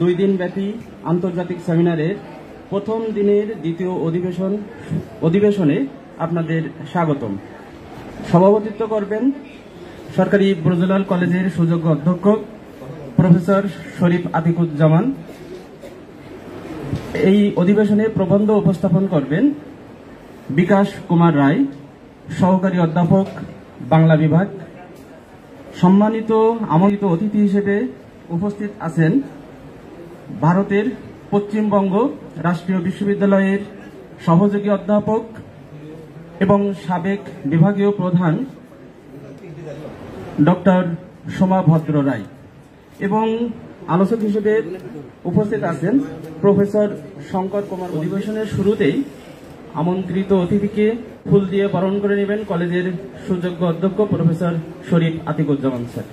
2 দিনব্যাপী আন্তর্জাতিক সেমিনারের প্রথম দিনের দ্বিতীয় অধিবেশনে আপনাদের স্বাগতম। সভাপতিত্ব করবেন সরকারি ব্রজলাল কলেজের সুযোগ্য অধ্যক্ষ প্রফেসর শরীফ আতিকুজ্জামান। এই অধিবেশনে প্রবন্ধ উপস্থাপন করবেন বিকাশ কুমার রায়, সহকারী অধ্যাপক, বাংলা বিভাগ। সম্মানিত আমন্ত্রিত অতিথি হিসেবে উপস্থিত আছেন ভারতের পশ্চিমবঙ্গ রাষ্ট্রীয় বিশ্ববিদ্যালয়ের সহযোগী অধ্যাপক এবং সাবেক বিভাগীয় প্রধান ডক্টর সোমা ভদ্র রায়, এবং আলোচক হিসেবে উপস্থিত আছেন প্রফেসর শঙ্কর কুমার। অধিবেশনের শুরুতেই আমন্ত্রিত অতিথিকে ফুল দিয়ে বরণ করে নেবেন কলেজের সুযোগ্য অধ্যক্ষ প্রফেসর শরীফ আতিকুজ্জামান স্যার।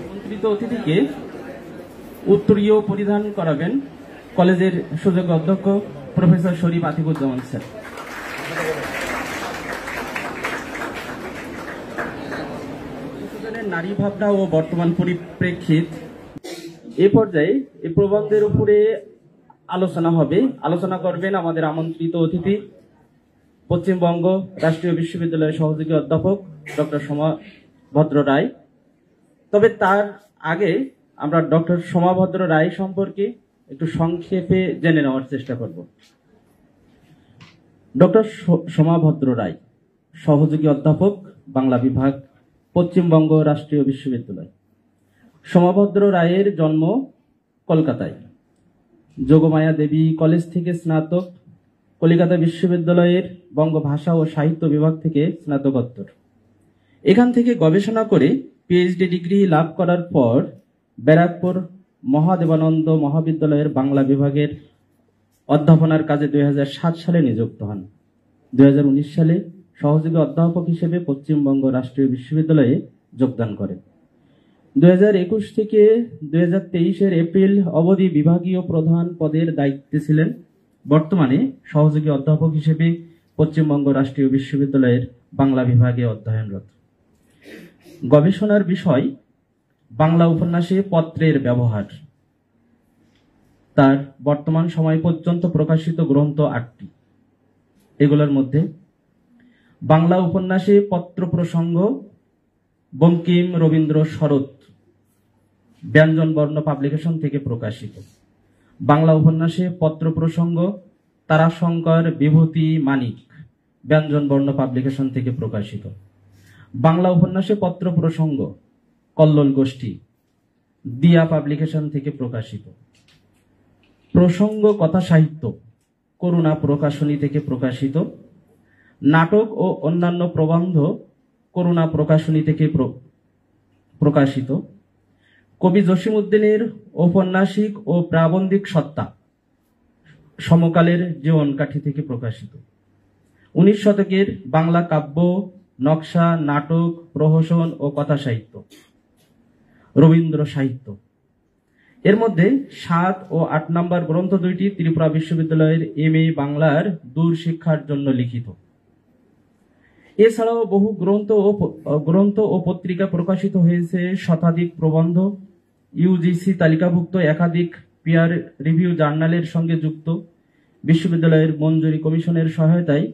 আমন্ত্রিত অতিথিকে উত্তরীয় পরিধান করাবেন কলেজের সুযোগ্য অধ্যক্ষ প্রফেসর শরীফ আতিকুজ্জামান স্যার। নারী ভাবনা ও বর্তমান পরিপ্রেক্ষিত এ পর্যায়ে এই প্রবন্ধের উপরে আলোচনা করবেন আমাদের আমন্ত্রিত অতিথি পশ্চিমবঙ্গ রাষ্ট্রীয় বিশ্ববিদ্যালয়ের সহযোগী অধ্যাপক ডক্টর সোমা ভদ্র রায়। তবে তার আগে আমরা ডক্টর সোমা ভদ্র রায় সম্পর্কে একটু সংক্ষেপে জেনে নেওয়ার চেষ্টা করব। ডক্টর সোমা ভদ্র রায়, সহযোগী অধ্যাপক, বাংলা বিভাগ, পশ্চিমবঙ্গ রাষ্ট্রীয় বিশ্ববিদ্যালয়। সোমাভদ্র রায়ের জন্ম কলকাতায়। যোগমায়া দেবী কলেজ থেকে স্নাতক, কলিকাতা বিশ্ববিদ্যালয়ের বঙ্গভাষা ও সাহিত্য বিভাগ থেকে স্নাতকোত্তর। এখান থেকে গবেষণা করে পিএইচডি ডিগ্রি লাভ করার পর ব্যারাকপুর মহাদেবানন্দ মহাবিদ্যালয়ের বাংলা বিভাগের অধ্যাপনার কাজে 2007 সালে নিযুক্ত হন। 2019 সালে সহযোগী অধ্যাপক হিসেবে পশ্চিমবঙ্গ রাষ্ট্রীয় বিশ্ববিদ্যালয়ে যোগদান করেন। 2021 থেকে 2023 এপ্রিল অবধি বিভাগীয় প্রধান পদের দায়িত্বে ছিলেন। বর্তমানে সহযোগী অধ্যাপক হিসেবে পশ্চিমবঙ্গ রাষ্ট্রীয় বিশ্ববিদ্যালয়ের বাংলা বিভাগে অধ্যয়নরত। গবেষণার বিষয় বাংলা উপন্যাসে পত্রের ব্যবহার। তার বর্তমান সময় পর্যন্ত প্রকাশিত গ্রন্থ 8টি। এগুলোর মধ্যে বাংলা উপন্যাসে পত্র প্রসঙ্গ, বঙ্কিম রবীন্দ্র শরৎ, ব্যঞ্জন বর্ণ পাবলিকেশন থেকে প্রকাশিত। বাংলা উপন্যাসে পত্র প্রসঙ্গ, তারাশঙ্কর বিভূতি মানিক, ব্যঞ্জন বর্ণ পাবলিকেশন থেকে প্রকাশিত। বাংলা উপন্যাসে পত্র প্রসঙ্গ, কল্লোল গোষ্ঠী, দিয়া পাবলিকেশন থেকে প্রকাশিত। প্রসঙ্গ কথা সাহিত্য, করুণা প্রকাশনী থেকে প্রকাশিত। নাটক ও অন্যান্য প্রবন্ধ, করুণা প্রকাশনী থেকে প্রকাশিত। কবি জসিমউদ্দিনের ঔপন্যাসিক ও প্রাবন্ধিক সত্তা, সমকালের জীবনকাঠি থেকে প্রকাশিত। 19 শতকের বাংলা কাব্য, নকশা, নাটক, প্রহসন ও কথা সাহিত্য, রবীন্দ্র সাহিত্য। এর মধ্যে 7 ও 8 নম্বর গ্রন্থ 2টি ত্রিপুরা বিশ্ববিদ্যালয়ের MA বাংলার দূর শিক্ষার জন্য লিখিত। এছাড়াও বহু গ্রন্থ ও পত্রিকা প্রকাশিত হয়েছে। শতাধিক প্রবন্ধ UGC তালিকাভুক্ত একাধিক পিয়ার রিভিউ জার্নালের সঙ্গে যুক্ত। বিশ্ববিদ্যালয়ের মঞ্জুরি কমিশনের সহায়তায়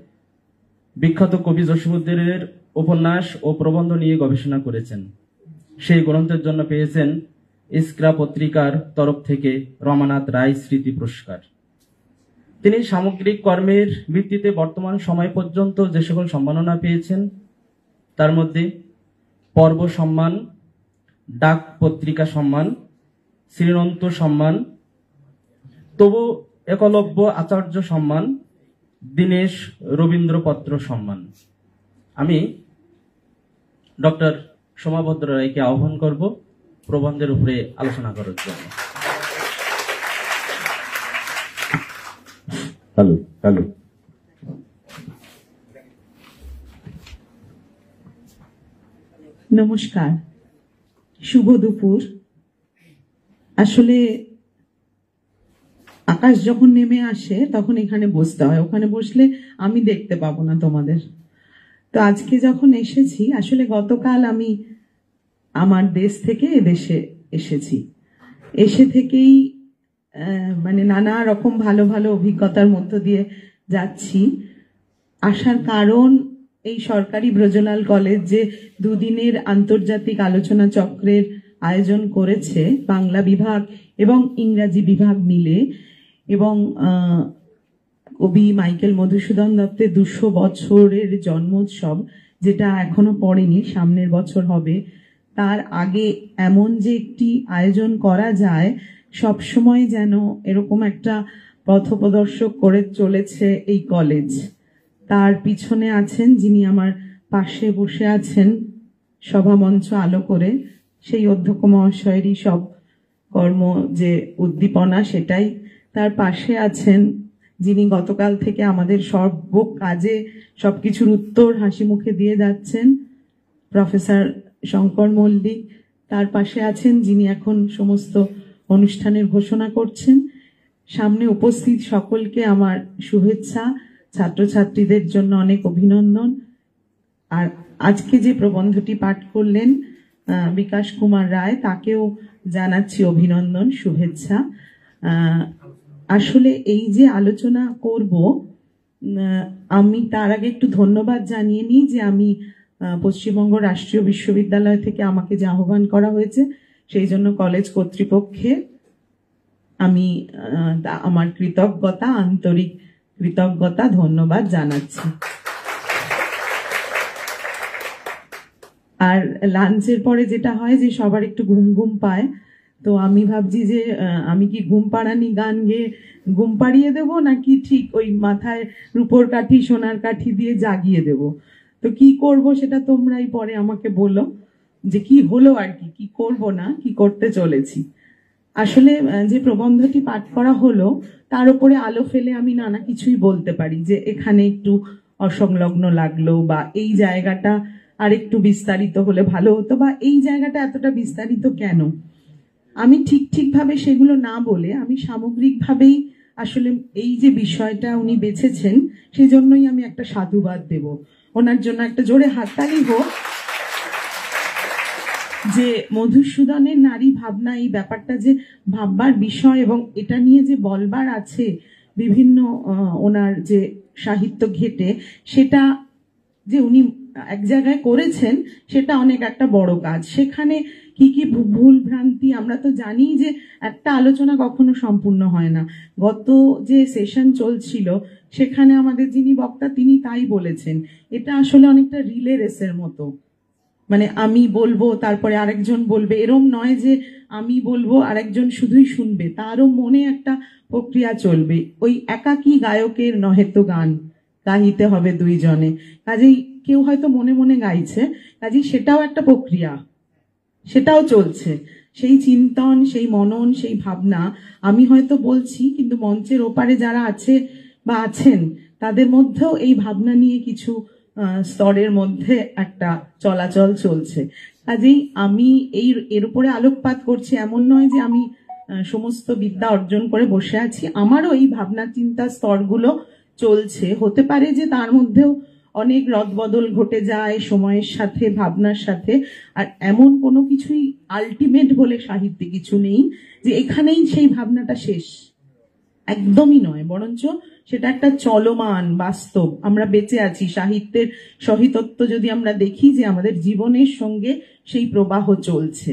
বিখ্যাত কবি জসিমউদ্দিনের উপন্যাস ও প্রবন্ধ নিয়ে গবেষণা করেছেন। সেই গ্রন্থের জন্য পেয়েছেন ইস্ক্রা পত্রিকার তরফ থেকে রমানাথ রায় স্মৃতি পুরস্কার। তিনি সামগ্রিক কর্মের ভিত্তিতে বর্তমান সময় পর্যন্ত যে সকল সম্মাননা পেয়েছেন তার মধ্যে পর্ব সম্মান, ডাক পত্রিকা সম্মান, শ্রীনন্ত সম্মান, তবু একলব্য আচার্য সম্মান, দীনেশ রবীন্দ্রপত্র সম্মান। আমি ডক্টর সোমা ভদ্র রায়কে আহ্বান করব প্রবন্ধের উপরে আলোচনা করার জন্য। নমস্কার, শুভ দুপুর। আসলে আকাশ যখন নেমে আসে তখন এখানে বসতে হয়, ওখানে বসলে আমি দেখতে পাবো না তোমাদের। তো আজকে যখন এসেছি, আসলে গতকাল আমি আমার দেশ থেকে এদেশে এসেছি। এসে থেকেই মানে নানা রকম ভালো ভালো অভিজ্ঞতার মধ্য দিয়ে যাচ্ছি। আসার কারণ এই সরকারি ব্রজলাল কলেজ যে দুদিনের আন্তর্জাতিক আলোচনা চক্রের আয়োজন করেছে বাংলা বিভাগ এবং ইংরাজি বিভাগ মিলে, এবং কবি মাইকেল মধুসূদন দত্তের 200 বছরের জন্মোৎসব, যেটা এখনো পড়েনি, সামনের বছর হবে, তার আগে এমন যে একটি আয়োজন করা যায়, সবসময় যেন এরকম একটা পথপ্রদর্শক করে চলেছে এই কলেজ। তার পিছনে আছেন যিনি আমার পাশে বসে আছেন সভামঞ্চ আলো করে, সেই অধ্যক্ষ মহাশয়েরই সব কর্ম যে উদ্দীপনা সেটাই। তার পাশে আছেন যিনি গতকাল থেকে আমাদের সর্ব কাজে সবকিছুর উত্তর হাসি মুখে দিয়ে যাচ্ছেন, প্রফেসর শঙ্কর মল্লিক। তার পাশে আছেন যিনি এখন সমস্ত অনুষ্ঠানের ঘোষণা করছেন। সামনে উপস্থিত সকলকে আমার শুভেচ্ছা, ছাত্রছাত্রীদের জন্য অনেক অভিনন্দন। আর আজকে যে প্রবন্ধটি পাঠ করলেন বিকাশ কুমার রায়, তাকেও জানাচ্ছি অভিনন্দন, শুভেচ্ছা। আসলে এই যে আলোচনা করব, আমি তার আগে একটু ধন্যবাদ জানিয়ে নিই যে আমি পশ্চিমবঙ্গ রাষ্ট্রীয় বিশ্ববিদ্যালয় থেকে আমাকে যে আহ্বান করা হয়েছে, সেই জন্য কলেজ কর্তৃপক্ষে আমি আমার কৃতজ্ঞতা, আন্তরিক কৃতজ্ঞতা, ধন্যবাদ জানাচ্ছি। আর লাঞ্চের পরে যেটা হয় যে সবার একটু ঘুম ঘুম পায়, তো আমি ভাবছি যে আমি কি ঘুম পাড়ানি গান গেয়ে ঘুম পাড়িয়ে দেবো, নাকি ঠিক ওই মাথায় রূপোর কাঠি সোনার কাঠি দিয়ে জাগিয়ে দেব। তো কি করব সেটা তোমরাই পরে আমাকে বলো যে কি হলো আর কি করব না কি করতে চলেছি। আসলে যে প্রবন্ধটি পাঠ করা হলো তার উপরে আলো ফেলে আমি নানা কিছুই বলতে পারি, যে এখানে একটু অসংলগ্ন লাগলো, বা এই জায়গাটা আর একটু বিস্তারিত হলে ভালো হতো, বা এই জায়গাটা এতটা বিস্তারিত কেন। আমি ঠিকভাবে সেগুলো না বলে আমি সামগ্রিকভাবেই আসলে এই যে বিষয়টা উনি বেছেছেন, সেই জন্যই আমি একটা সাধুবাদ দেব ওনার জন্য। একটা জোরে হাততালি হোক যে মধুসূদনের নারী ভাবনা, এই ব্যাপারটা যে ভাববার বিষয় এবং এটা নিয়ে যে বলবার আছে বিভিন্ন ওনার যে সাহিত্য ঘেটে, সেটা যে উনি এক জায়গায় করেছেন, সেটা অনেক একটা বড় কাজ। সেখানে কি কি ভুল ভ্রান্তি, আমরা তো জানি যে একটা আলোচনা কখনো সম্পূর্ণ হয় না। গত যে সেশন চলছিল সেখানে আমাদের যিনি বক্তা তিনি তাই বলেছেন, এটা আসলে অনেকটা রিলে রেসের মতো, মানে আমি বলবো তারপরে আরেকজন বলবে, এরম নয় যে আমি বলবো আরেকজন শুধুই শুনবে, তারও মনে একটা প্রক্রিয়া চলবে। ওই একাকী গায়কের নহে তো গান, গাইতে হবে দুইজনে। কাজেই কেউ হয়তো মনে মনে গাইছে, কাজেই সেটাও একটা প্রক্রিয়া, সেটাও চলছে। সেই চিন্তন, সেই মনন, সেই ভাবনা আমি হয়তো বলছি, কিন্তু মঞ্চের ওপারে যারা আছে বা আছেন তাদের মধ্যেও এই ভাবনা নিয়ে কিছু স্তরের মধ্যে একটা চলাচল চলছে। কাজেই আমি এর উপরে আলোকপাত করছি, এমন নয় যে আমি সমস্ত বিদ্যা অর্জন করে বসে আছি। আমারও এই ভাবনা চিন্তা স্তরগুলো চলছে। হতে পারে যে তার মধ্যেও অনেক রদবদল ঘটে যায় সময়ের সাথে, ভাবনার সাথে। আর এমন কোনো কিছুই আলটিমেট বলে সাহিত্যে কিছু নেই যে এখানেই সেই ভাবনাটা শেষ, একদমই নয়। বরঞ্চ সেটা একটা চলমান বাস্তব, আমরা বেঁচে আছি। সাহিত্যের সহিতত্ব যদি আমরা দেখি, যে আমাদের জীবনের সঙ্গে সেই প্রবাহ চলছে,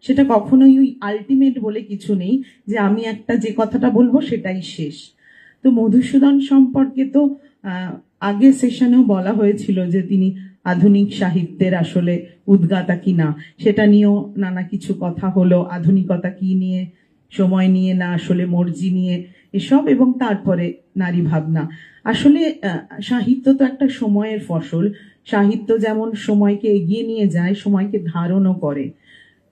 সেটা কখনোই ওই আলটিমেট বলে কিছু নেই যে আমি একটা যে কথাটা বলবো সেটাই শেষ। তো মধুসূদন সম্পর্কে তো আগের সেশনেও বলা হয়েছিল যে তিনি আধুনিক সাহিত্যের আসলে উদ্গাতা কিনা, সেটা নিয়েও নানা কিছু কথা হলো। আধুনিকতা কি নিয়ে, সময় নিয়ে না আসলে মর্জি নিয়ে, এসব। এবং তারপরে নারী ভাবনা। আসলে সাহিত্য তো একটা সময়ের ফসল। সাহিত্য যেমন সময়কে এগিয়ে নিয়ে যায়, সময়কে ধারণও করে।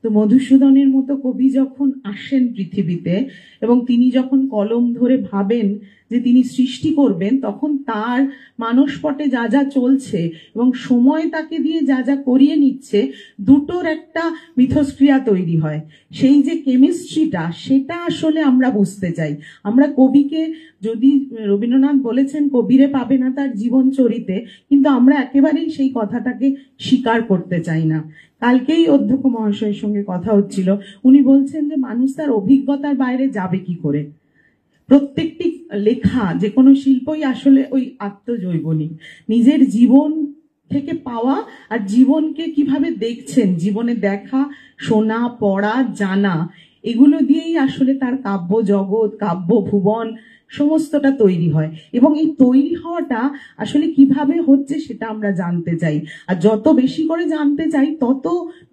তো মধুসূদনের মতো কবি যখন আসেন পৃথিবীতে, এবং তিনি যখন কলম ধরে ভাবেন যে তিনি সৃষ্টি করবেন, তখন তার মানসপটে যা যা চলছে এবং সময় তাকে দিয়ে যা যা করিয়ে নিচ্ছে, দুটোর একটা মিথস্ক্রিয়া তৈরি হয়। সেই যে কেমিস্ট্রিটা, সেটা আসলে আমরা বুঝতে চাই। আমরা কবিকে, যদি রবীন্দ্রনাথ বলেছেন কবিরে পাবে না তার জীবন চরিতে, কিন্তু আমরা একেবারেই সেই কথাটাকে স্বীকার করতে চাই না। কালকেই অধ্যক্ষ মহাশয়ের সঙ্গে কথা হচ্ছিল, উনি বলছেন যে মানুষ তার অভিজ্ঞতার বাইরে যাবে কি করে। প্রত্যেকটি লেখা, যে কোনো শিল্পই আসলে ওই আত্মজৈবনিক, নিজের জীবন থেকে পাওয়া আর জীবনকে কিভাবে দেখছেন, জীবনে দেখা, শোনা, পড়া, জানা, এগুলো দিয়েই আসলে তার কাব্য জগৎ, কাব্য ভুবন সমস্তটা তৈরি হয়। এবং এই তৈরি হওয়াটা আসলে কিভাবে হচ্ছে সেটা আমরা জানতে চাই, আর যত বেশি করে জানতে চাই তত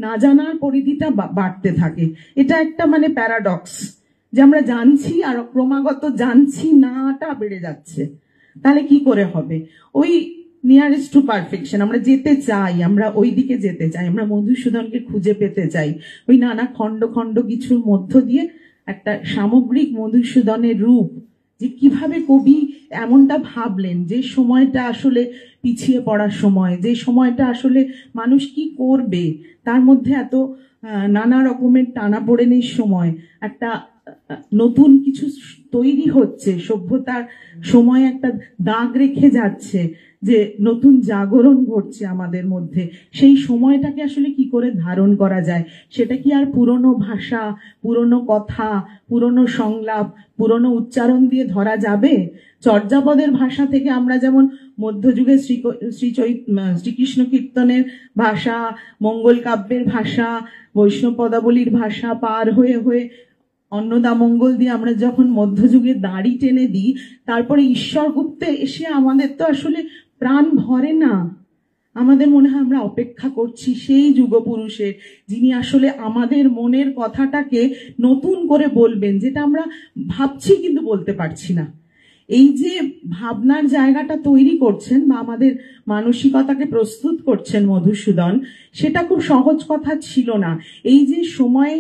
না জানার পরিধিটা বাড়তে থাকে। এটা একটা মানে প্যারাডক্স, যে আমরা জানছি আর ক্রমাগত জানছি নাটা বেড়ে যাচ্ছে। তাহলে কি করে হবে? ওই নিয়ারেস্ট টু পারফেকশন আমরা যেতে চাই, আমরা ওই দিকে যেতে চাই, আমরা মধুসূদনকে খুঁজে পেতে চাই। ওই নানা খণ্ড খণ্ড কিছুর মধ্য দিয়ে একটা সামগ্রিক মধুসূদনের রূপ, যে কিভাবে কবি এমনটা ভাবলেন, যে সময়টা আসলে পিছিয়ে পড়ার সময়, যে সময়টা আসলে মানুষ কি করবে, তার মধ্যে এত নানা রকমের টানাপোড়েনের সময় একটা নতুন কিছু তৈরি হচ্ছে, সভ্যতার সময় একটা দাগ রেখে যাচ্ছে, যে নতুন জাগরণ ঘটছে আমাদের মধ্যে। সেই সময়টাকে আসলে কি করে ধারণ করা যায়? সেটা কি আর পুরনো ভাষা, পুরনো কথা, পুরনো সংলাপ, পুরনো উচ্চারণ দিয়ে ধরা যাবে? চর্যাপদের ভাষা থেকে আমরা যেমন মধ্যযুগে শ্রীকৃষ্ণ কীর্তনের ভাষা, মঙ্গল কাব্যের ভাষা, বৈষ্ণব পদাবলীর ভাষা পার হয়ে হয়ে অন্নদামঙ্গল দিয়ে আমরা যখন মধ্যযুগে দাড়ি টেনে দিই, তারপরে ঈশ্বর গুপ্তে এসে আমাদের তো আসলে প্রাণ ভরে না। আমাদের মনে হয় আমরা অপেক্ষা করছি সেই যুগপুরুষের, যিনি আসলে আমাদের মনের কথাটাকে নতুন করে বলবেন, যেটা আমরা ভাবছি কিন্তু বলতে পারছি না। এই যে ভাবনার জায়গাটা তৈরি করছেন বা আমাদের মানসিকতাকে প্রস্তুত করছেন মধুসূদন, সেটা খুব সহজ কথা ছিল না। এই যে সময়ে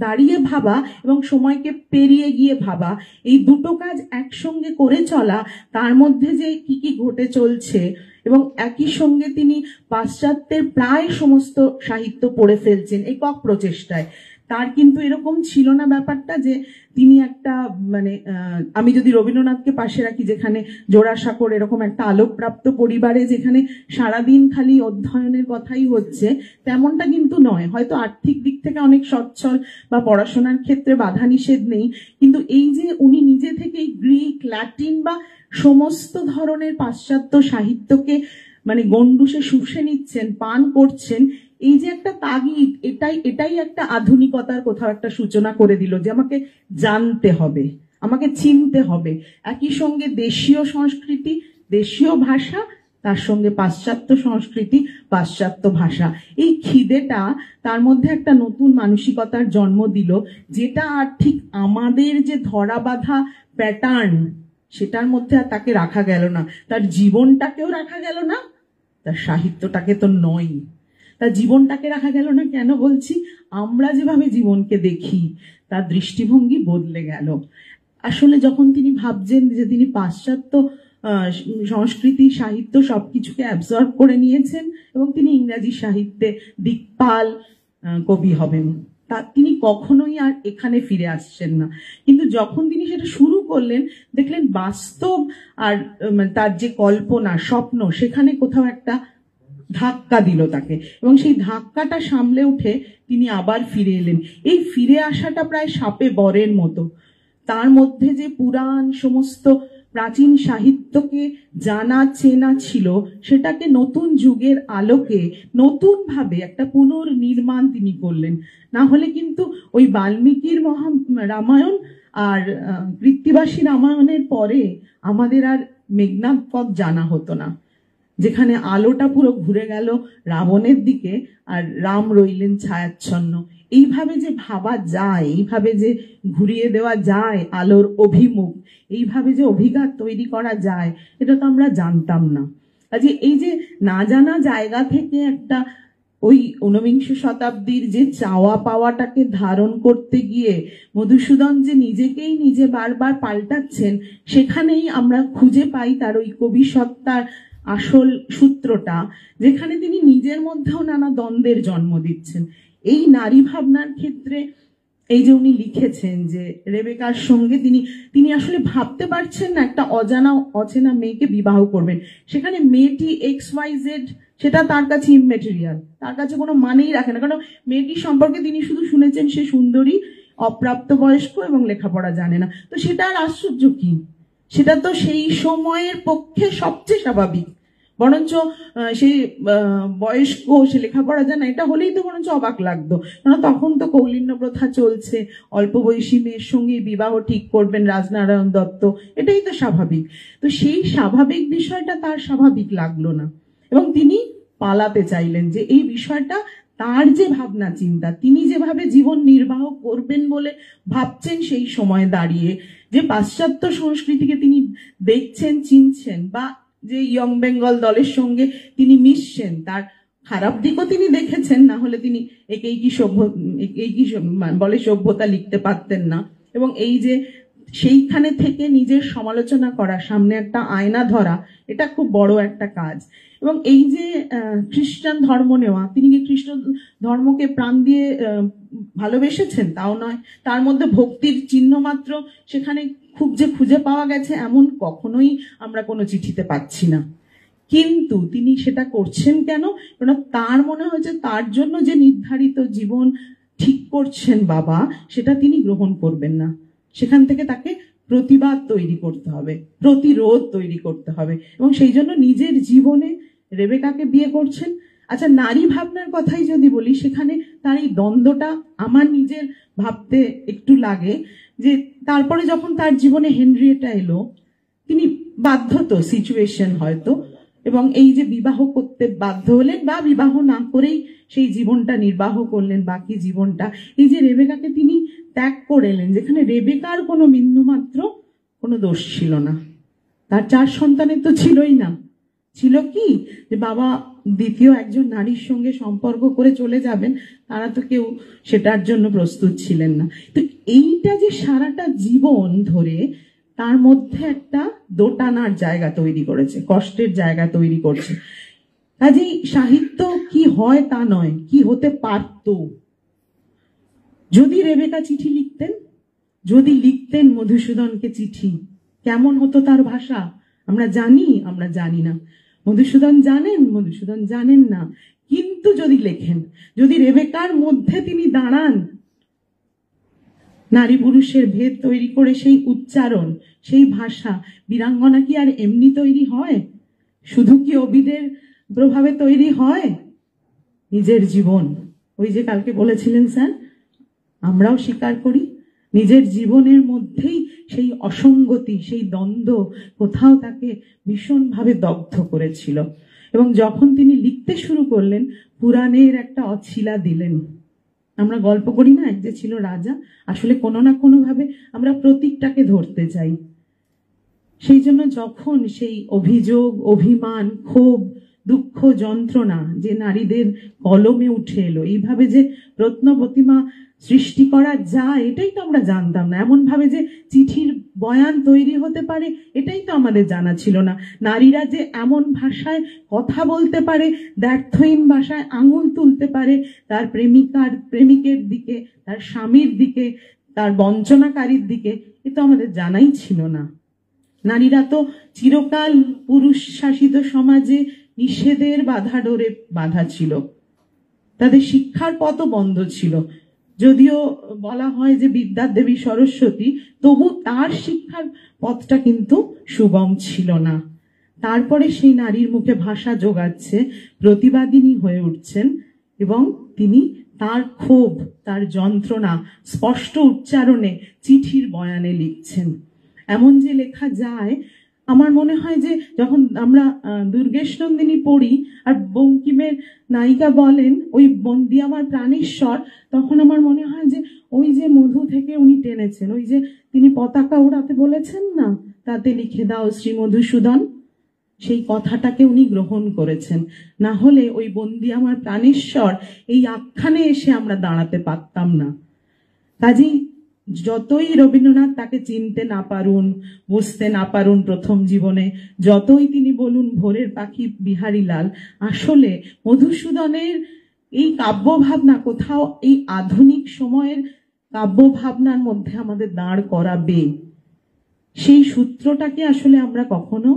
দাঁড়িয়ে ভাবা এবং সময়কে পেরিয়ে গিয়ে ভাবা, এই দুটো কাজ একসঙ্গে করে চলা, তার মধ্যে যে কি কি ঘটে চলছে, এবং একই সঙ্গে তিনি পাশ্চাত্যের প্রায় সমস্ত সাহিত্য পড়ে ফেলছেন একক প্রচেষ্টায়। তার কিন্তু এরকম ছিল না ব্যাপারটা যে তিনি একটা মানে আমি যদি রবীন্দ্রনাথকে পাশে রাখি, যেখানে জোড়াসাঁকোর এরকম একটা আলোকপ্রাপ্ত পরিবারে যেখানে সারাদিন খালি অধ্যয়নের কথাই হচ্ছে, তেমনটা কিন্তু নয়। হয়তো আর্থিক দিক থেকে অনেক সচ্ছল বা পড়াশোনার ক্ষেত্রে বাধা নিষেধ নেই, কিন্তু এই যে উনি নিজে থেকেই গ্রিক, ল্যাটিন বা সমস্ত ধরনের পাশ্চাত্য সাহিত্যকে মানে গন্ডুসে শুষে নিচ্ছেন, পান করছেন, এই যে একটা তাগিদ, এটাই একটা আধুনিকতার কোথাও একটা সূচনা করে দিল, যে আমাকে জানতে হবে, আমাকে চিনতে হবে। একই সঙ্গে দেশীয় সংস্কৃতি, দেশীয় ভাষা, তার সঙ্গে পাশ্চাত্য সংস্কৃতি, পাশ্চাত্য ভাষা, এই খিদেটা তার মধ্যে একটা নতুন মানসিকতার জন্ম দিল, যেটা আর ঠিক আমাদের যে ধরা বাঁধা প্যাটার্ন, সেটার মধ্যে আর তাকে রাখা গেল না। তার জীবনটাকেও রাখা গেল না, তার সাহিত্যটাকে তো নয়, তার জীবনটাকে রাখা গেল না। কেন বলছি? আমরা যেভাবে জীবনকে দেখি, তার দৃষ্টিভঙ্গি বদলে গেল। আসলে যখন তিনি ভাবছেন যে তিনি পাশ্চাত্য সংস্কৃতি, সাহিত্য সবকিছুকে অ্যাবজর্ব করে নিয়েছেন এবং তিনি ইংরাজি সাহিত্যে দিকপাল কবি হবেন, তা তিনি কখনোই আর এখানে ফিরে আসছেন না। কিন্তু যখন তিনি সেটা শুরু করলেন, দেখলেন বাস্তব আর তার যে কল্পনা, স্বপ্ন, সেখানে কোথাও একটা ধাক্কা দিল তাকে, এবং সেই ধাক্কাটা সামলে উঠে তিনি আবার ফিরে এলেন। এই ফিরে আসাটা প্রায় সাপে বরের মতো। তার মধ্যে যে পুরাণ সমস্ত প্রাচীন সাহিত্যকে জানা চেনা ছিল, সেটাকে নতুন যুগের আলোকে নতুন ভাবে একটা পুনর্নির্মাণ তিনি করলেন। না হলে কিন্তু ওই বাল্মীকির রামায়ণ আর কৃত্তিবাসী রামায়ণের পরে আমাদের আর মেঘনাদ পথ জানা হতো না, যেখানে আলোটা পুরো ঘুরে গেল রাবণের দিকে আর রাম রইলেন ছায়াচ্ছন্ন। এইভাবে যে ভাবা যায়, এইভাবে যে ঘুরিয়ে দেওয়া যায় আলোর অভিমুখ, এইভাবে যে অভিঘাত তৈরি করা যায়, এটা তো আমরা জানতাম না। কাজে এই যে না জানা জায়গা থেকে একটা ওই ঊনবিংশ শতাব্দীর যে চাওয়া পাওয়াটাকে ধারণ করতে গিয়ে মধুসূদন যে নিজেকেই নিজে বারবার পাল্টাচ্ছেন, সেখানেই আমরা খুঁজে পাই তার ওই কবি সত্তার আসল সূত্রটা, যেখানে তিনি নিজের মধ্যেও নানা দ্বন্দ্বের জন্ম দিচ্ছেন। এই নারী ভাবনার ক্ষেত্রে এই যে উনি লিখেছেন যে রেবেকার সঙ্গে তিনি আসলে ভাবতে পারছেন না একটা অচেনা মেয়েকে বিবাহ করবেন। সেখানে মেয়েটি XYZ সেটা তার কাছে ইমমেটেরিয়াল, তার কাছে কোনো মানেই রাখে না, কারণ মেয়েটির সম্পর্কে তিনি শুধু শুনেছেন সে সুন্দরী, অপ্রাপ্তবয়স্ক এবং লেখাপড়া জানে না। তো সেটা আর আশ্চর্য কি? সেটা তো সেই সময়ের পক্ষে সবচেয়ে স্বাভাবিক। বরঞ্চ সেই বয়স্ক, সে লেখাপড়া জানা, এটা হলেই তো বরঞ্চ অবাক লাগতো, কারণ তখন তো কৌলিন্য প্রথা চলছে, অল্প বয়সী মেয়ের সঙ্গে বিবাহ ঠিক করবেন রাজনারায়ণ দত্ত, এটাই তো স্বাভাবিক। তো সেই স্বাভাবিক বিষয়টা তার স্বাভাবিক লাগলো না, এবং তিনি পালাতে চাইলেন। যে এই বিষয়টা তার যে ভাবনা চিন্তা, তিনি যেভাবে জীবন নির্বাহ করবেন বলে ভাবছেন সেই সময় দাঁড়িয়ে, যে পাশ্চাত্য সংস্কৃতিকে তিনি দেখছেন, চিনছেন, বা যে ইয়ং বেঙ্গল দলের সঙ্গে তিনি মিশছেন, তার খারাপ দিকও তিনি দেখেছেন, না হলে তিনি একেই কি বলে সভ্যতা লিখতে পারতেন না। এবং এই যে সেইখানে থেকে নিজের সমালোচনা করা, সামনে একটা আয়না ধরা, এটা খুব বড় একটা কাজ। এবং এই যে খ্রিস্টান ধর্ম নেওয়া, তিনি কি খ্রিস্ট ধর্মকে প্রাণ দিয়ে ভালোবেসেছেন? তাও নয়। তার মধ্যে ভক্তির চিহ্ন মাত্র সেখানে খুব যে খুঁজে পাওয়া গেছে এমন কখনোই আমরা কোনো চিঠিতে পাচ্ছি না। কিন্তু তিনি সেটা করছেন কেন? কারণ তার মনে হয়েছে তার জন্য যে নির্ধারিত জীবন ঠিক করছেন বাবা, সেটা তিনি গ্রহণ করবেন না। সেখান থেকে তাকে প্রতিবাদ তৈরি করতে হবে, প্রতিরোধ তৈরি করতে হবে, এবং সেই জন্য নিজের জীবনে রেবেকাকে বিয়ে করছেন। আচ্ছা, নারী ভাবনার কথাই যদি বলি, সেখানে তার এই দ্বন্দ্বটা আমার নিজের ভাবতে একটু লাগে। যে তারপরে যখন তার জীবনে হেনরিয়েটা এলো, তিনি বাধ্য, তো সিচুয়েশন হয়তো, এবং এই যে বিবাহ করতে বাধ্য হলেন, বা বিবাহ না করেই সেই জীবনটা নির্বাহ করলেন বাকি জীবনটা। এই যে রেবেকাকে তিনি ত্যাগ করে এলেন, যেখানে রেবেকার কোনো বিন্দুমাত্র কোনো দোষ ছিল না। তার 4 সন্তানের তো ছিলই না। ছিল কি, যে বাবা দ্বিতীয় একজন নারীর সঙ্গে সম্পর্ক করে চলে যাবেন, তারা তো কেউ সেটার জন্য প্রস্তুত ছিলেন না। তো এইটা যে সারাটা জীবন ধরে তার মধ্যে একটা দোটানার জায়গা তৈরি করেছে, কষ্টের জায়গা তৈরি করছে। কাজেই সাহিত্য কি হয় তা নয়, কি হতে পারত। যদি রেবেকা চিঠি লিখতেন, যদি লিখতেন মধুসূদনকে চিঠি, কেমন হতো তার ভাষা? আমরা জানি, আমরা জানি না। মধুসূদন জানেন, মধুসূদন জানেন না। কিন্তু যদি লেখেন, যদি রেবেকার মধ্যে তিনি দাঁড়ান, নারী পুরুষের ভেদ তৈরি করে সেই উচ্চারণ, সেই ভাষা, বীরাঙ্গনা কি আর এমনি তৈরি হয়? শুধু কি অবিদের প্রভাবে তৈরি হয়? নিজের জীবন, ওই যে কালকে বলেছিলেন স্যার, আমরাও স্বীকার করি, নিজের জীবনের মধ্যেই সেই অসঙ্গতি, সেই দ্বন্দ্ব কোথাও তাকে ভীষণভাবে দগ্ধ করেছিল। এবং যখন তিনি লিখতে শুরু করলেন, পুরাণের একটা অছিলা দিলেন। আমরা গল্প করি না, এক যে ছিল রাজা, আসলে কোনো না কোনো ভাবে আমরা প্রতীকটাকে ধরতে চাই। সেই জন্য যখন সেই অভিযোগ, অভিমান, ক্ষোভ, দুঃখ, যন্ত্রণা যে নারীদের কলমে উঠে এলো, এইভাবে যে রত্ন প্রতিমা সৃষ্টি করা যায়, এটাই তো আমরা জানতাম না। এমন ভাবে যে চিঠির বয়ান তৈরি হতে পারে, এটাই তো আমাদের জানা ছিল না। নারীরা যে এমন ভাষায় কথা বলতে পারে, দ্ব্যর্থহীন ভাষায় আঙুল তুলতে পারে তার প্রেমিকের দিকে, তার স্বামীর দিকে, তার বঞ্চনাকারীর দিকে, এ তো আমাদের জানাই ছিল না। নারীরা তো চিরকাল পুরুষ শাসিত সমাজে নিষেধের বাধা ডোরে বাধা ছিল, তাদের শিক্ষার পথও বন্ধ ছিল। যদিও বলা হয় যে বিদ্যার দেবী সরস্বতী, তবু তার শিক্ষার পথটা কিন্তু সুগম ছিল না। তারপরে সেই নারীর মুখে ভাষা জোগাচ্ছে, প্রতিবাদিনী হয়ে উঠছেন, এবং তিনি তার ক্ষোভ, তার যন্ত্রণা স্পষ্ট উচ্চারণে চিঠির বয়ানে লিখছেন। এমন যে লেখা যায়, আমার মনে হয় যে যখন আমরা দুর্গেশ নন্দিনী পড়ি আর বঙ্কিমের নায়িকা বলেন ওই বন্দি আমার প্রাণেশ্বর, তখন আমার মনে হয় যে ওই যে মধু থেকে উনি টেনেছেন, ওই যে তিনি পতাকা উড়াতে বলেছেন না, তাতে লিখে দাও শ্রী মধুসূদন, সেই কথাটাকে উনি গ্রহণ করেছেন। না হলে ওই বন্দি আমার প্রাণেশ্বর এই আখ্যানে এসে আমরা দাঁড়াতে পারতাম না। কাজেই যতই রবীন্দ্রনাথ তাকে চিনতে না পারুন, বুঝতে না পারুন প্রথম জীবনে, যতই তিনি বলুন ভোরের পাখি বিহারীলাল, আসলে মধুসূদনের এই কাব্য ভাবনা কোথাও এই আধুনিক সময়ের কাব্য ভাবনার মধ্যে আমাদের দাঁড় করাবে। সেই সূত্রটাকে আসলে আমরা কখনো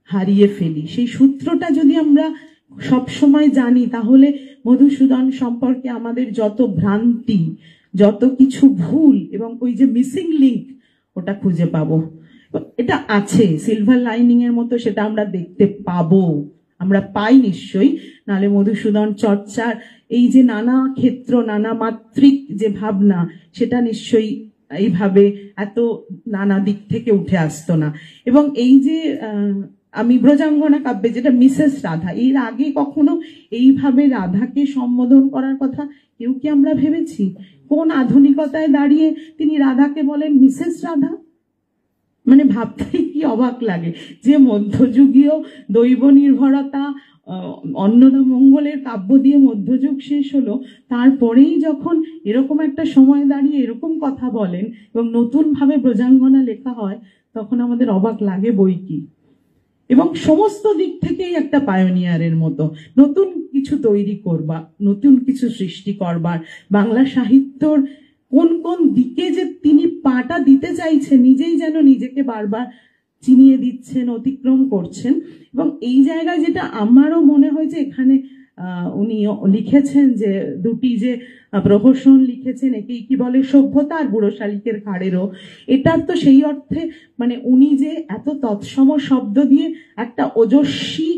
হারিয়ে ফেলি। সেই সূত্রটা যদি আমরা সব সময় জানি, তাহলে মধুসূদন সম্পর্কে আমাদের যত ভ্রান্তি, যত কিছু ভুল এবং ওই যে মিসিং লিঙ্ক, ওটা খুঁজে পাবো। এটা আছে, সিলভার লাইনিং এর মতো সেটা আমরা দেখতে পাবো, আমরা পাই নিশ্চয়ই। নালে মধুসূদন চর্চার এই যে নানা ক্ষেত্র, নানা মাত্রিক যে ভাবনা, সেটা নিশ্চয়ই এইভাবে এত নানা দিক থেকে উঠে আসতো না। এবং এই যে আমি ব্রজাঙ্গনা কাব্যে যেটা মিসেস রাধা, এর আগে কখনো এইভাবে রাধাকে সম্বোধন করার কথা কেউ কি আমরা ভেবেছি? কোন আধুনিকতায় দাঁড়িয়ে তিনি রাধাকে বলেন মিসেস রাধা? মানে ভাবতেই কি অবাক লাগে যে মধ্যযুগীয় দৈব নির্ভরতা, অন্নদা মঙ্গলের কাব্য দিয়ে মধ্যযুগ শেষ হলো, তারপরেই যখন এরকম একটা সময় দাঁড়িয়ে এরকম কথা বলেন এবং নতুন ভাবে ব্রজাঙ্গনা লেখা হয়, তখন আমাদের অবাক লাগে বই কি। এবং সমস্ত দিক থেকেই একটা পায়োনিয়ারের মতো নতুন কিছু তৈরি করবা, নতুন কিছু সৃষ্টি করবার, বাংলা সাহিত্যর কোন কোন দিকে যে তিনি পাটা দিতে চাইছেন, নিজেই যেন নিজেকে বারবার চিনিয়ে দিচ্ছেন, অতিক্রম করছেন। এবং এই জায়গায় যেটা আমারও মনে হয়েছে, এখানে উনি লিখেছেন যে দুটি যে প্রহসন লিখেছেন, একেই কি বলে সভ্যতা আর বুড়ো শালিকের ঘাড়েরও, এটার তো সেই অর্থে মানে উনি যে এত তৎসম শব্দ দিয়ে একটা ওজস্বী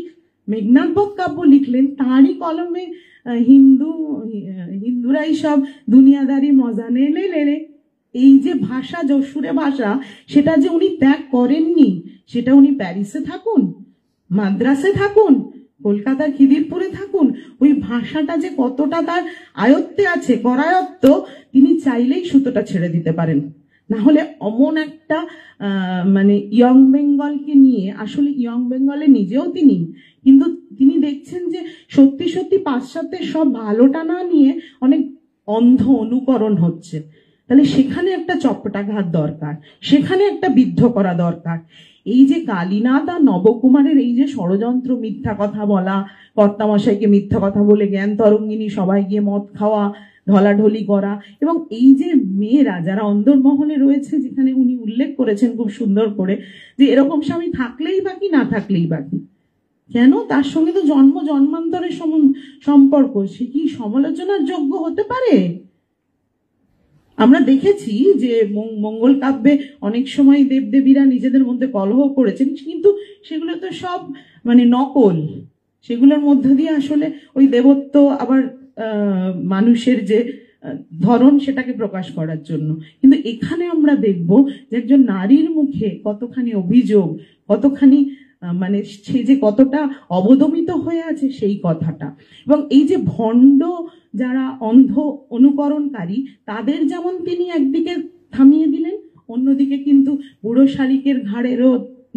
মেঘনাদবধ কাব্য লিখলেন, তারই কলমে হিন্দুরাই সব দুনিয়াদারি মজা নেলে, এই যে ভাষা, যশুরে ভাষা, সেটা যে উনি ত্যাগ করেননি, সেটা উনি প্যারিসে থাকুন, মাদ্রাসে থাকুন, কলকাতার খিদিরপুরে থাকুন, ওই ভাষাটা যে কতটা তার আয়ত্তে আছে, করায়ত্ত, তিনি চাইলেই সুতোটা ছেড়ে দিতে পারেন। না হলে অমন একটা মানে ইয়ং বেঙ্গলকে নিয়ে, আসলে ইয়ং বেঙ্গলে নিজেও তিনি, কিন্তু তিনি দেখছেন যে সত্যি সত্যি পাশ্চাত্যের সব ভালোটা না নিয়ে অনেক অন্ধ অনুকরণ হচ্ছে। তাহলে সেখানে একটা চপটাঘাত দরকার, সেখানে একটা বিদ্ধ করা দরকার। এই যে কালীনাথ আর নবকুমারের এই যে ষড়যন্ত্র, মিথ্যা কথা বলা, কর্তামশাইকে মিথ্যা কথা বলে জ্ঞান তরঙ্গিনী সবাই গিয়ে মদ খাওয়া, ঢলাঢলি করা, এবং এই যে মেয়েরা যারা অন্দরমহলে রয়েছে, যেখানে উনি উল্লেখ করেছেন খুব সুন্দর করে যে এরকম স্বামী থাকলেই বাকি, না থাকলেই বাকি, কেন? তার সঙ্গে তো জন্ম জন্মান্তরের সম্পর্ক, সে কি সমালোচনার যোগ্য হতে পারে? আমরা দেখেছি যে মঙ্গল কাব্যে অনেক সময় দেবদেবীরা নিজেদের মধ্যে কলহ করেছেন, কিন্তু সেগুলো তো সব মানে নকল, সেগুলোর মধ্য দিয়ে আসলে ওই দেবত্ব আবার মানুষের যে ধরন, সেটাকে প্রকাশ করার জন্য। কিন্তু এখানে আমরা দেখব যে একজন নারীর মুখে কতখানি অভিযোগ, কতখানি মানে সে যে কতটা অবদমিত হয়ে আছে সেই কথাটা। এবং এই যে ভণ্ড যারা অন্ধ অনুকরণকারী, তাদের যেমন তিনি একদিকে থামিয়ে দিলেন, অন্যদিকে কিন্তু বুড়ো শালিকের ঘাড়েরও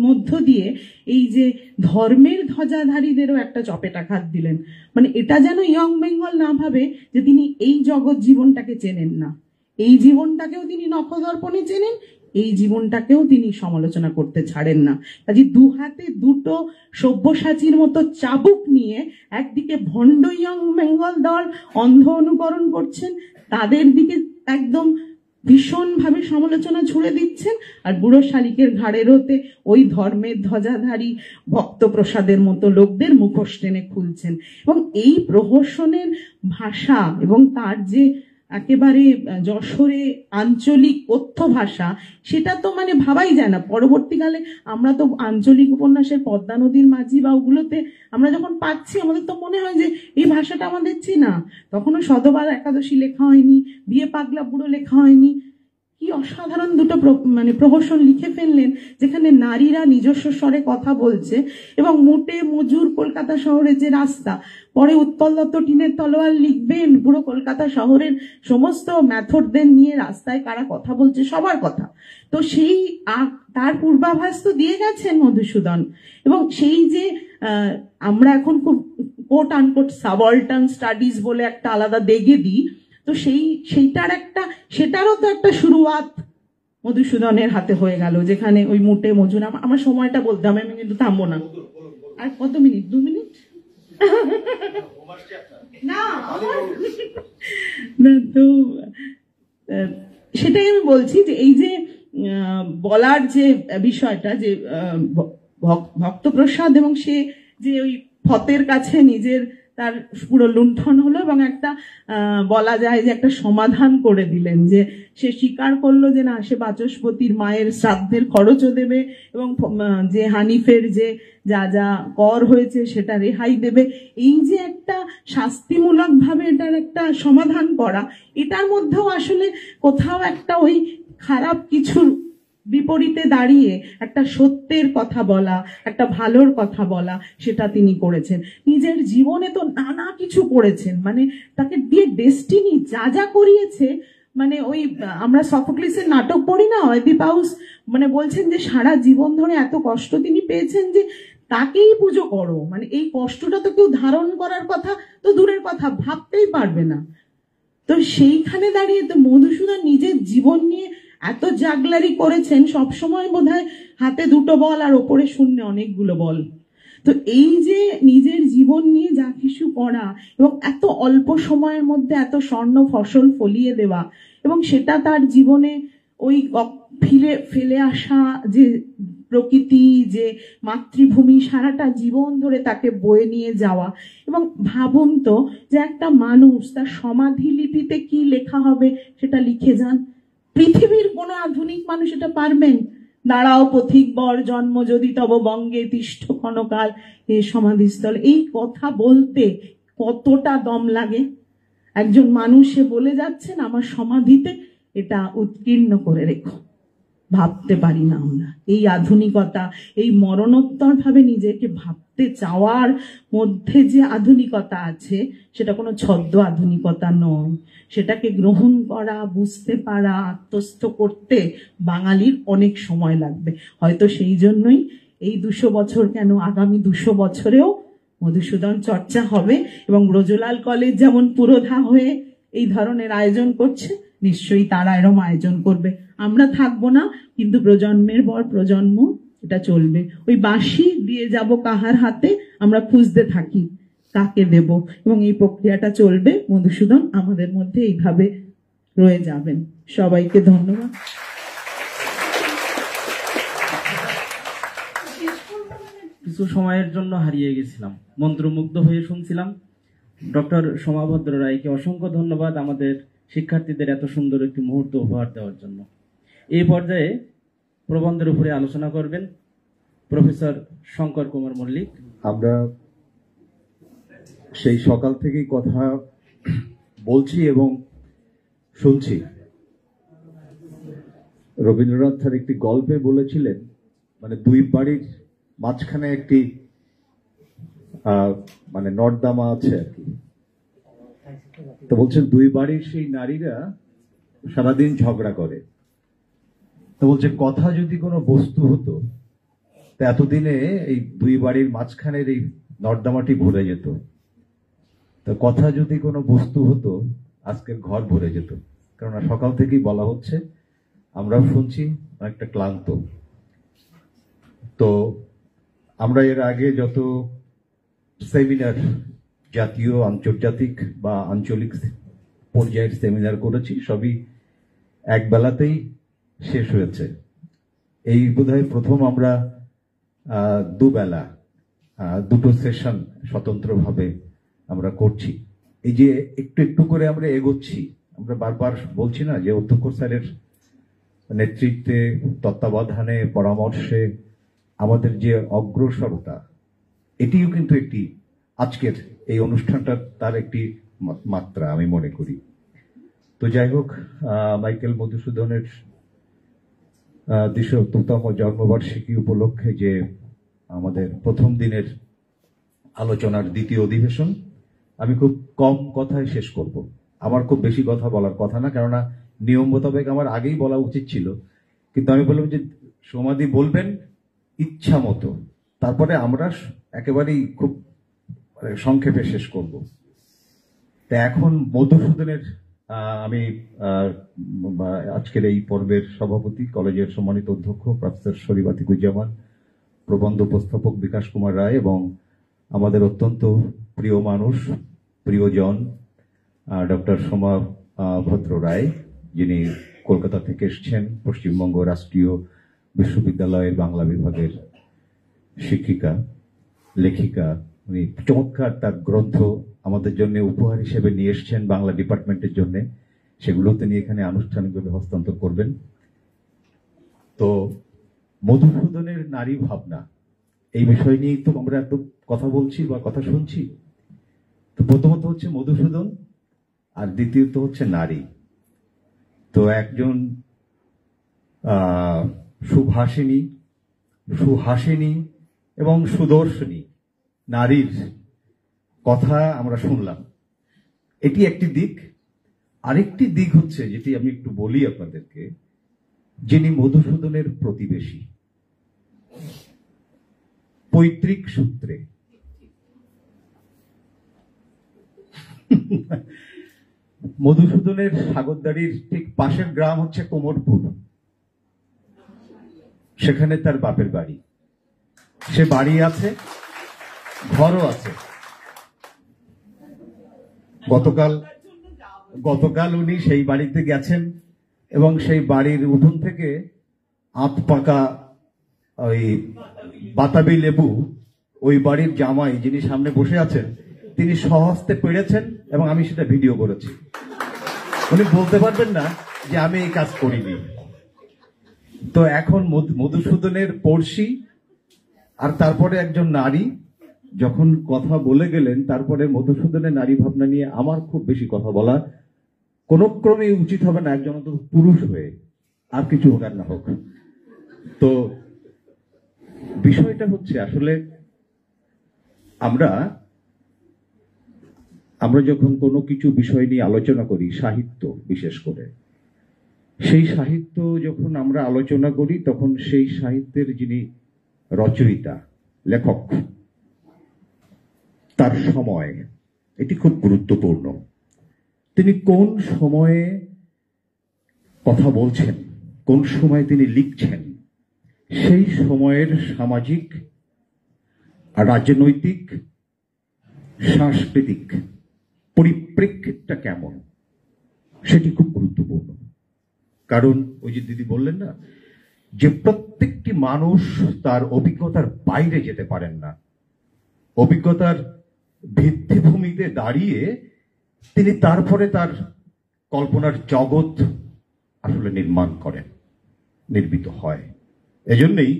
মধ্য দিয়ে এই যে ধর্মের ধ্বজাধারীদেরও একটা চপেটাঘাত দিলেন। মানে এটা যেন ইয়ং বেঙ্গল না ভাবে যে তিনি এই জগৎ জীবনটাকে চেনেন না, এই জীবনটাকেও তিনি নখদর্পণে চেনেন, এই জীবনটাকেও তিনি সমালোচনা করতে ছাড়েন না। কাজে দু হাতে দুটো সব্যসাচীর মতো চাবুক নিয়ে একদিকে ভণ্ড ইয়ং বেঙ্গল দল অন্ধ অনুকরণ করছেন, তাদের দিকে একদম ভীষণভাবে সমালোচনা ছুড়ে দিচ্ছেন, আর বুড়ো শালিকের ঘাড়েরোতে ওই ধর্মের ধ্বজাধারী ভক্ত প্রসাদের মতো লোকদের মুখোশ টেনে খুলছেন। এবং এই প্রহসনের ভাষা এবং তার যে একেবারে যশোরে আঞ্চলিক কথ্য ভাষা, সেটা তো মানে ভাবাই যায় না। পরবর্তীকালে আমরা তো আঞ্চলিক উপন্যাসের পদ্মা নদীর মাঝি বা ওগুলোতে আমরা যখন পাচ্ছি, আমাদের তো মনে হয় যে এই ভাষাটা আমাদের চেনা। তখনও সধবার একাদশী লেখা হয়নি, বিয়ে পাগলা বুড়ো লেখা হয়নি, কি অসাধারণ দুটো মানে প্রহসন লিখে ফেললেন, যেখানে নারীরা নিজস্ব স্বরে কথা বলছে এবং মোটে মজুর কলকাতা শহরের যে রাস্তা, পরে উৎপল দত্ত টিনের তলোয়ার লিখবেন পুরো কলকাতা শহরের সমস্ত মেথডদের নিয়ে রাস্তায় কারা কথা বলছে, সবার কথা। তো সেই তার পূর্বাভাস তো দিয়ে গেছেন মধুসূদন। এবং সেই যে আমরা এখন খুব কোট আনকোট সাবঅল্টার্ন স্টাডিজ বলে একটা আলাদা দেগে দিই, তো সেটারও তো একটা শুরুয়াত মধুসূদনের হাতে হয়ে গেল, যেখানে ওই মোটে মজুর, আমার সময়টা বলতে হবে, আমি কিন্তু থামবো না। আর কত মিনিট? 2 মিনিট? না, তো সেটাই আমি বলছি যে এই যে বলার যে বিষয়টা, যে ভক্তপ্রসাদ এবং সে যে ওই ফতের কাছে নিজের তার পুরো লুণ্ঠন হলো এবং একটা বলা যায় যে একটা সমাধান করে দিলেন, যে সে স্বীকার করলো যে না, সে বাচস্পতির মায়ের শ্রাদ্ধের খরচও দেবে এবং যে হানিফের যে যা যা কর হয়েছে সেটা রেহাই দেবে। এই যে একটা শাস্তিমূলক ভাবে এটার একটা সমাধান করা, এটার মধ্যেও আসলে কোথাও একটা ওই খারাপ কিছুর বিপরীতে দাঁড়িয়ে একটা সত্যের কথা বলা, একটা ভালোর কথা বলা, সেটা তিনি করেছেন। নিজের জীবনে তো নানা কিছু করেছেন, মানে তাকে দিয়ে ডেস্টিনি যা যা করিয়েছে, মানে ওই আমরা সফোক্লিসের নাটক পড়ি না, অয়দিপাউস মানে বলছেন যে সারা জীবন ধরে এত কষ্ট তিনি পেয়েছেন যে তাকেই পুজো করো, মানে এই কষ্টটা তো কেউ ধারণ করার কথা তো দূরের কথা, ভাবতেই পারবে না। তো সেইখানে দাঁড়িয়ে তো মধুসূদন নিজের জীবন নিয়ে এত জাগলারি করেছেন, সবসময় বোধহয় হাতে 2টো বল আর ওপরে শূন্যে অনেকগুলো বল। তো এই যে নিজের জীবন নিয়ে যা কিছু করা এবং এত অল্প সময়ের মধ্যে এত স্বর্ণ ফসল ফলিয়ে দেওয়া, এবং সেটা তার জীবনে ওই ফেলে আসা যে প্রকৃতি, যে মাতৃভূমি, সারাটা জীবন ধরে তাকে বয়ে নিয়ে যাওয়া। এবং ভাবুন তো যে একটা মানুষ তার সমাধি লিপিতে কি লেখা হবে সেটা লিখে যান, পৃথিবীর কোন আধুনিক মানুষ এটা পারবেন? দাঁড়াও পথিক বর, জন্ম যদি তব বঙ্গে, তিষ্ঠ ক্ষণকাল এ সমাধিস্থল। এই কথা বলতে কতটা দম লাগে একজন মানুষে বলে যাচ্ছেন আমার সমাধিতে এটা উৎকীর্ণ করে রেখো। ভাবতে পারি না আমরা এই আধুনিকতা, এই মরণোত্তর ভাবে নিজেকে ভাবতে চাওয়ার মধ্যে যে আধুনিকতা আছে, সেটা কোনো ছদ্ম আধুনিকতা নয়। সেটাকে গ্রহণ করা, বুঝতে পারা, আত্মস্থ করতে বাঙালির অনেক সময় লাগবে। হয়তো সেই জন্যই এই 200 বছর কেন, আগামী 200 বছরেও মধুসূদন চর্চা হবে। এবং ব্রজলাল কলেজ যেমন পুরোধা হয়ে এই ধরনের আয়োজন করছে, নিশ্চয়ই তারা এরম আয়োজন করবে। আমরা থাকবো না, কিন্তু প্রজন্মের পর প্রজন্ম এটা চলবে। ওই বাঁশি দিয়ে যাব কাহার হাতে, আমরা খুঁজতে থাকি কাকে দেব, এবং এই প্রক্রিয়াটা চলবে। মধুসূদন আমাদের মধ্যে এইভাবে রয়ে যাবেন। সবাইকে ধন্যবাদ। কিছু সময়ের জন্য হারিয়ে গেছিলাম, মন্ত্রমুগ্ধ হয়ে শুনছিলাম। ডক্টর সমাভদ্র রায়কে অসংখ্য ধন্যবাদ আমাদের শিক্ষার্থীদের এত সুন্দর একটি মুহূর্ত উপহার দেওয়ার জন্য। এই পর্যায়ে প্রবন্ধের উপরে আলোচনা করবেন প্রফেসর শঙ্কর কুমার মল্লিক। আমরা সেই সকাল থেকেই কথা বলছি এবং শুনছি। রবীন্দ্রনাথ তার একটি গল্পে বলেছিলেন, মানে দুই বাড়ির মাঝখানে একটি মানে নর্দমা আছে আর কি। তো বলছেন দুই বাড়ির সেই নারীরা সারাদিন ঝগড়া করে। তো বলছে কথা যদি কোনো বস্তু হতো, তো এতদিনে এই দুই বাড়ির মাঝখানের এই নর্দমাটি ভরে যেত। তো কথা যদি কোনো বস্তু হতো, আজকের ঘর ভরে যেত। কেননা সকাল থেকেই বলা হচ্ছে, আমরাও শুনছি, অনেকটা ক্লান্ত। তো আমরা এর আগে যত সেমিনার, জাতীয়, আন্তর্জাতিক বা আঞ্চলিক পর্যায়ের সেমিনার করেছি, সবই এক বেলাতেই শেষ হয়েছে। এই বোধহয় প্রথম আমরা দুবেলা 2টো সেশন স্বতন্ত্রভাবে আমরা করছি। এই যে একটু একটু করে আমরা এগোচ্ছি, আমরা বারবার বলছি না যে অধ্যক্ষ স্যারের নেতৃত্বে, তত্ত্বাবধানে, পরামর্শে আমাদের যে অগ্রসরতা, এটিও কিন্তু একটি আজকের এই অনুষ্ঠানটা তার একটি মাত্রা আমি মনে করি। তো যাই হোক, মাইকেল মধুসূদনের 270তম জন্মবার্ষিকী উপলক্ষে যে আমাদের প্রথম দিনের আলোচনার দ্বিতীয় অধিবেশন, আমি খুব কম কথায় শেষ করব। আমার খুব বেশি কথা বলার কথা না, কেননা নিয়ম মোতাবেক আমার আগেই বলা উচিত ছিল, কিন্তু আমি বললাম যে সমাধি বলবেন ইচ্ছা মতো, তারপরে আমরা একেবারেই খুব সংক্ষেপে শেষ করব। তা এখন মধুসূদনের আমি আজকের এই পর্বের সভাপতি, কলেজের সম্মানিত অধ্যক্ষ প্রফেসর শরীফ আতিকুজ্জামান, প্রবন্ধ উপস্থাপক বিকাশ কুমার রায় এবং আমাদের অত্যন্ত প্রিয় মানুষ, প্রিয়জন ডক্টর সোমা ভদ্র রায়, যিনি কলকাতা থেকে এসছেন, পশ্চিমবঙ্গ রাষ্ট্রীয় বিশ্ববিদ্যালয়ের বাংলা বিভাগের শিক্ষিকা, লেখিকা। উনি চমৎকার তার গ্রন্থ আমাদের জন্য উপহার হিসেবে নিয়ে এসছেন বাংলা ডিপার্টমেন্টের জন্য, সেগুলো তিনি এখানে আনুষ্ঠানিকভাবে হস্তান্তর করবেন। তো মধুসূদনের নারী ভাবনা, এই বিষয় নিয়েই তো আমরা এত কথা বলছি বা কথা শুনছি। তো প্রথমত হচ্ছে মধুসূদন, আর দ্বিতীয়ত হচ্ছে নারী। তো একজন সুহাসিনী এবং সুদর্শনী নারীর কথা আমরা শুনলাম, এটি একটি দিক। আরেকটি দিক হচ্ছে, যেটি আমি একটু বলি আপনাদেরকে, যিনি মধুসূদনের প্রতিবেশী পৈতৃক সূত্রে। মধুসূদনের সাগরদাড়ির ঠিক পাশের গ্রাম হচ্ছে কোমরপুর, সেখানে তার বাপের বাড়ি। সে বাড়ি আছে, ঘরও আছে। গতকাল উনি সেই বাড়িতে গেছেন এবং সেই বাড়ির উঠোন থেকে আত পাকা ওই বাতাবি লেবু ওই বাড়ির জামাই যিনি সামনে বসে আছেন তিনি স্বহস্তে পেড়েছেন এবং আমি সেটা ভিডিও করেছি। উনি বলতে পারবেন না যে আমি এই কাজ করিনি। তো এখন মধুসূদনের পড়শি আর তারপরে একজন নারী যখন কথা বলে গেলেন, তারপরে মধুসূদনের নারী ভাবনা নিয়ে আমার খুব বেশি কথা বলা কোন ক্রমেই উচিত হবে না, একজন অন্তত পুরুষ হয়ে, আর কিছু হোক আর না হোক। তো বিষয়টা হচ্ছে আসলে আমরা যখন কোনো কিছু বিষয় নিয়ে আলোচনা করি, সাহিত্য বিশেষ করে, সেই সাহিত্য যখন আমরা আলোচনা করি তখন সেই সাহিত্যের যিনি রচয়িতা, লেখক, তার সময় এটি খুব গুরুত্বপূর্ণ। তিনি কোন সময়ে কথা বলছেন, কোন সময় তিনি লিখছেন, সেই সময়ের সামাজিক, রাজনৈতিক, সাংস্কৃতিক পরিপ্রেক্ষিতটা কেমন, সেটি খুব গুরুত্বপূর্ণ। কারণ ওই যে দিদি বললেন না, যে প্রত্যেকটি মানুষ তার অভিজ্ঞতার বাইরে যেতে পারেন না, অভিজ্ঞতার ভিত্তিভূমিতে দাঁড়িয়ে তিনি তারপরে তার কল্পনার জগৎ আসলে নির্মাণ করেন, নির্মিত হয়। এজন্যই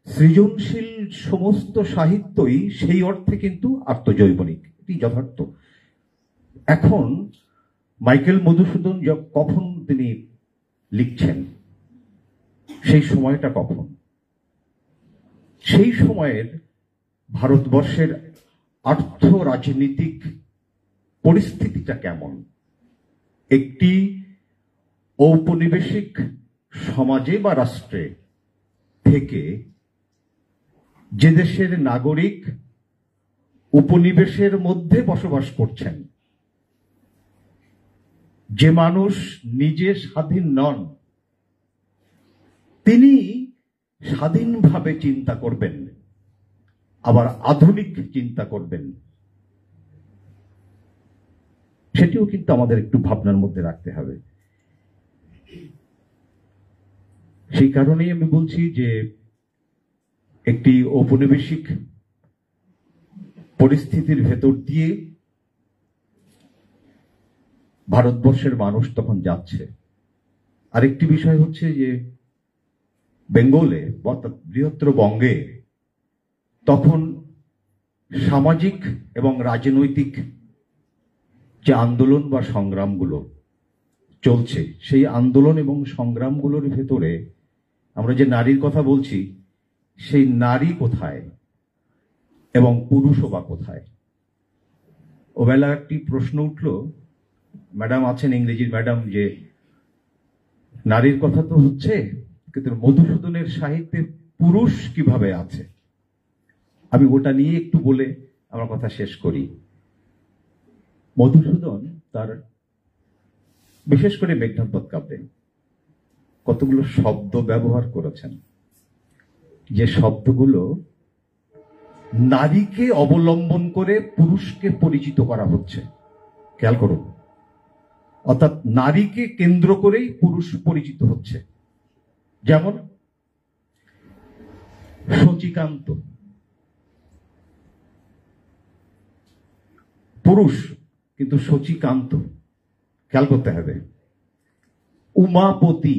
সৃজনশীল সমস্ত সাহিত্যই সেই অর্থে কিন্তু আত্মজৈবনিক, এটি যথার্থ। এখন মাইকেল মধুসূদন কখন তিনি লিখছেন, সেই সময়টা কখন, সেই সময়ের ভারতবর্ষের আর্থ রাজনীতিক পরিস্থিতিটা কেমন, একটি ঔপনিবেশিক সমাজে বা রাষ্ট্রে থেকে যে দেশের নাগরিক উপনিবেশের মধ্যে বসবাস করছেন, যে মানুষ নিজে স্বাধীন নন, তিনি স্বাধীনভাবে চিন্তা করবেন, আবার আধুনিক চিন্তা করবেন, সেটিও কিন্তু আমাদের একটু ভাবনার মধ্যে রাখতে হবে। সেই কারণেই আমি বলছি যে একটি ঔপনিবেশিক পরিস্থিতির ভেতর দিয়ে ভারতবর্ষের মানুষ তখন যাচ্ছে। আরেকটি বিষয় হচ্ছে যে বেঙ্গলে, বৃহত্তর বঙ্গে তখন সামাজিক এবং রাজনৈতিক যে আন্দোলন বা সংগ্রামগুলো চলছে, সেই আন্দোলন এবং সংগ্রামগুলোর ভেতরে আমরা যে নারীর কথা বলছি, সেই নারী কোথায় এবং পুরুষও বা কোথায়? ওবেলা একটি প্রশ্ন উঠল, ম্যাডাম আছেন ইংরেজির ম্যাডাম, যে নারীর কথা তো হচ্ছে, কিন্তু মধুসূদনের সাহিত্যে পুরুষ কিভাবে আছে? আমি ওটা নিয়ে একটু বলে আমার কথা শেষ করি। মধুসূদন তার বিশেষ করে মেঘনাদবধ কাব্যে কতগুলো শব্দ ব্যবহার করেছেন, যে শব্দগুলো নারীকে অবলম্বন করে পুরুষকে পরিচিত করা হচ্ছে। খেয়াল করুন, অর্থাৎ নারীকে কেন্দ্র করেই পুরুষ পরিচিত হচ্ছে। যেমন শচীকান্ত, পুরুষ কিন্তু শচীকান্ত, খেয়াল করতে হবে। উমাপতি,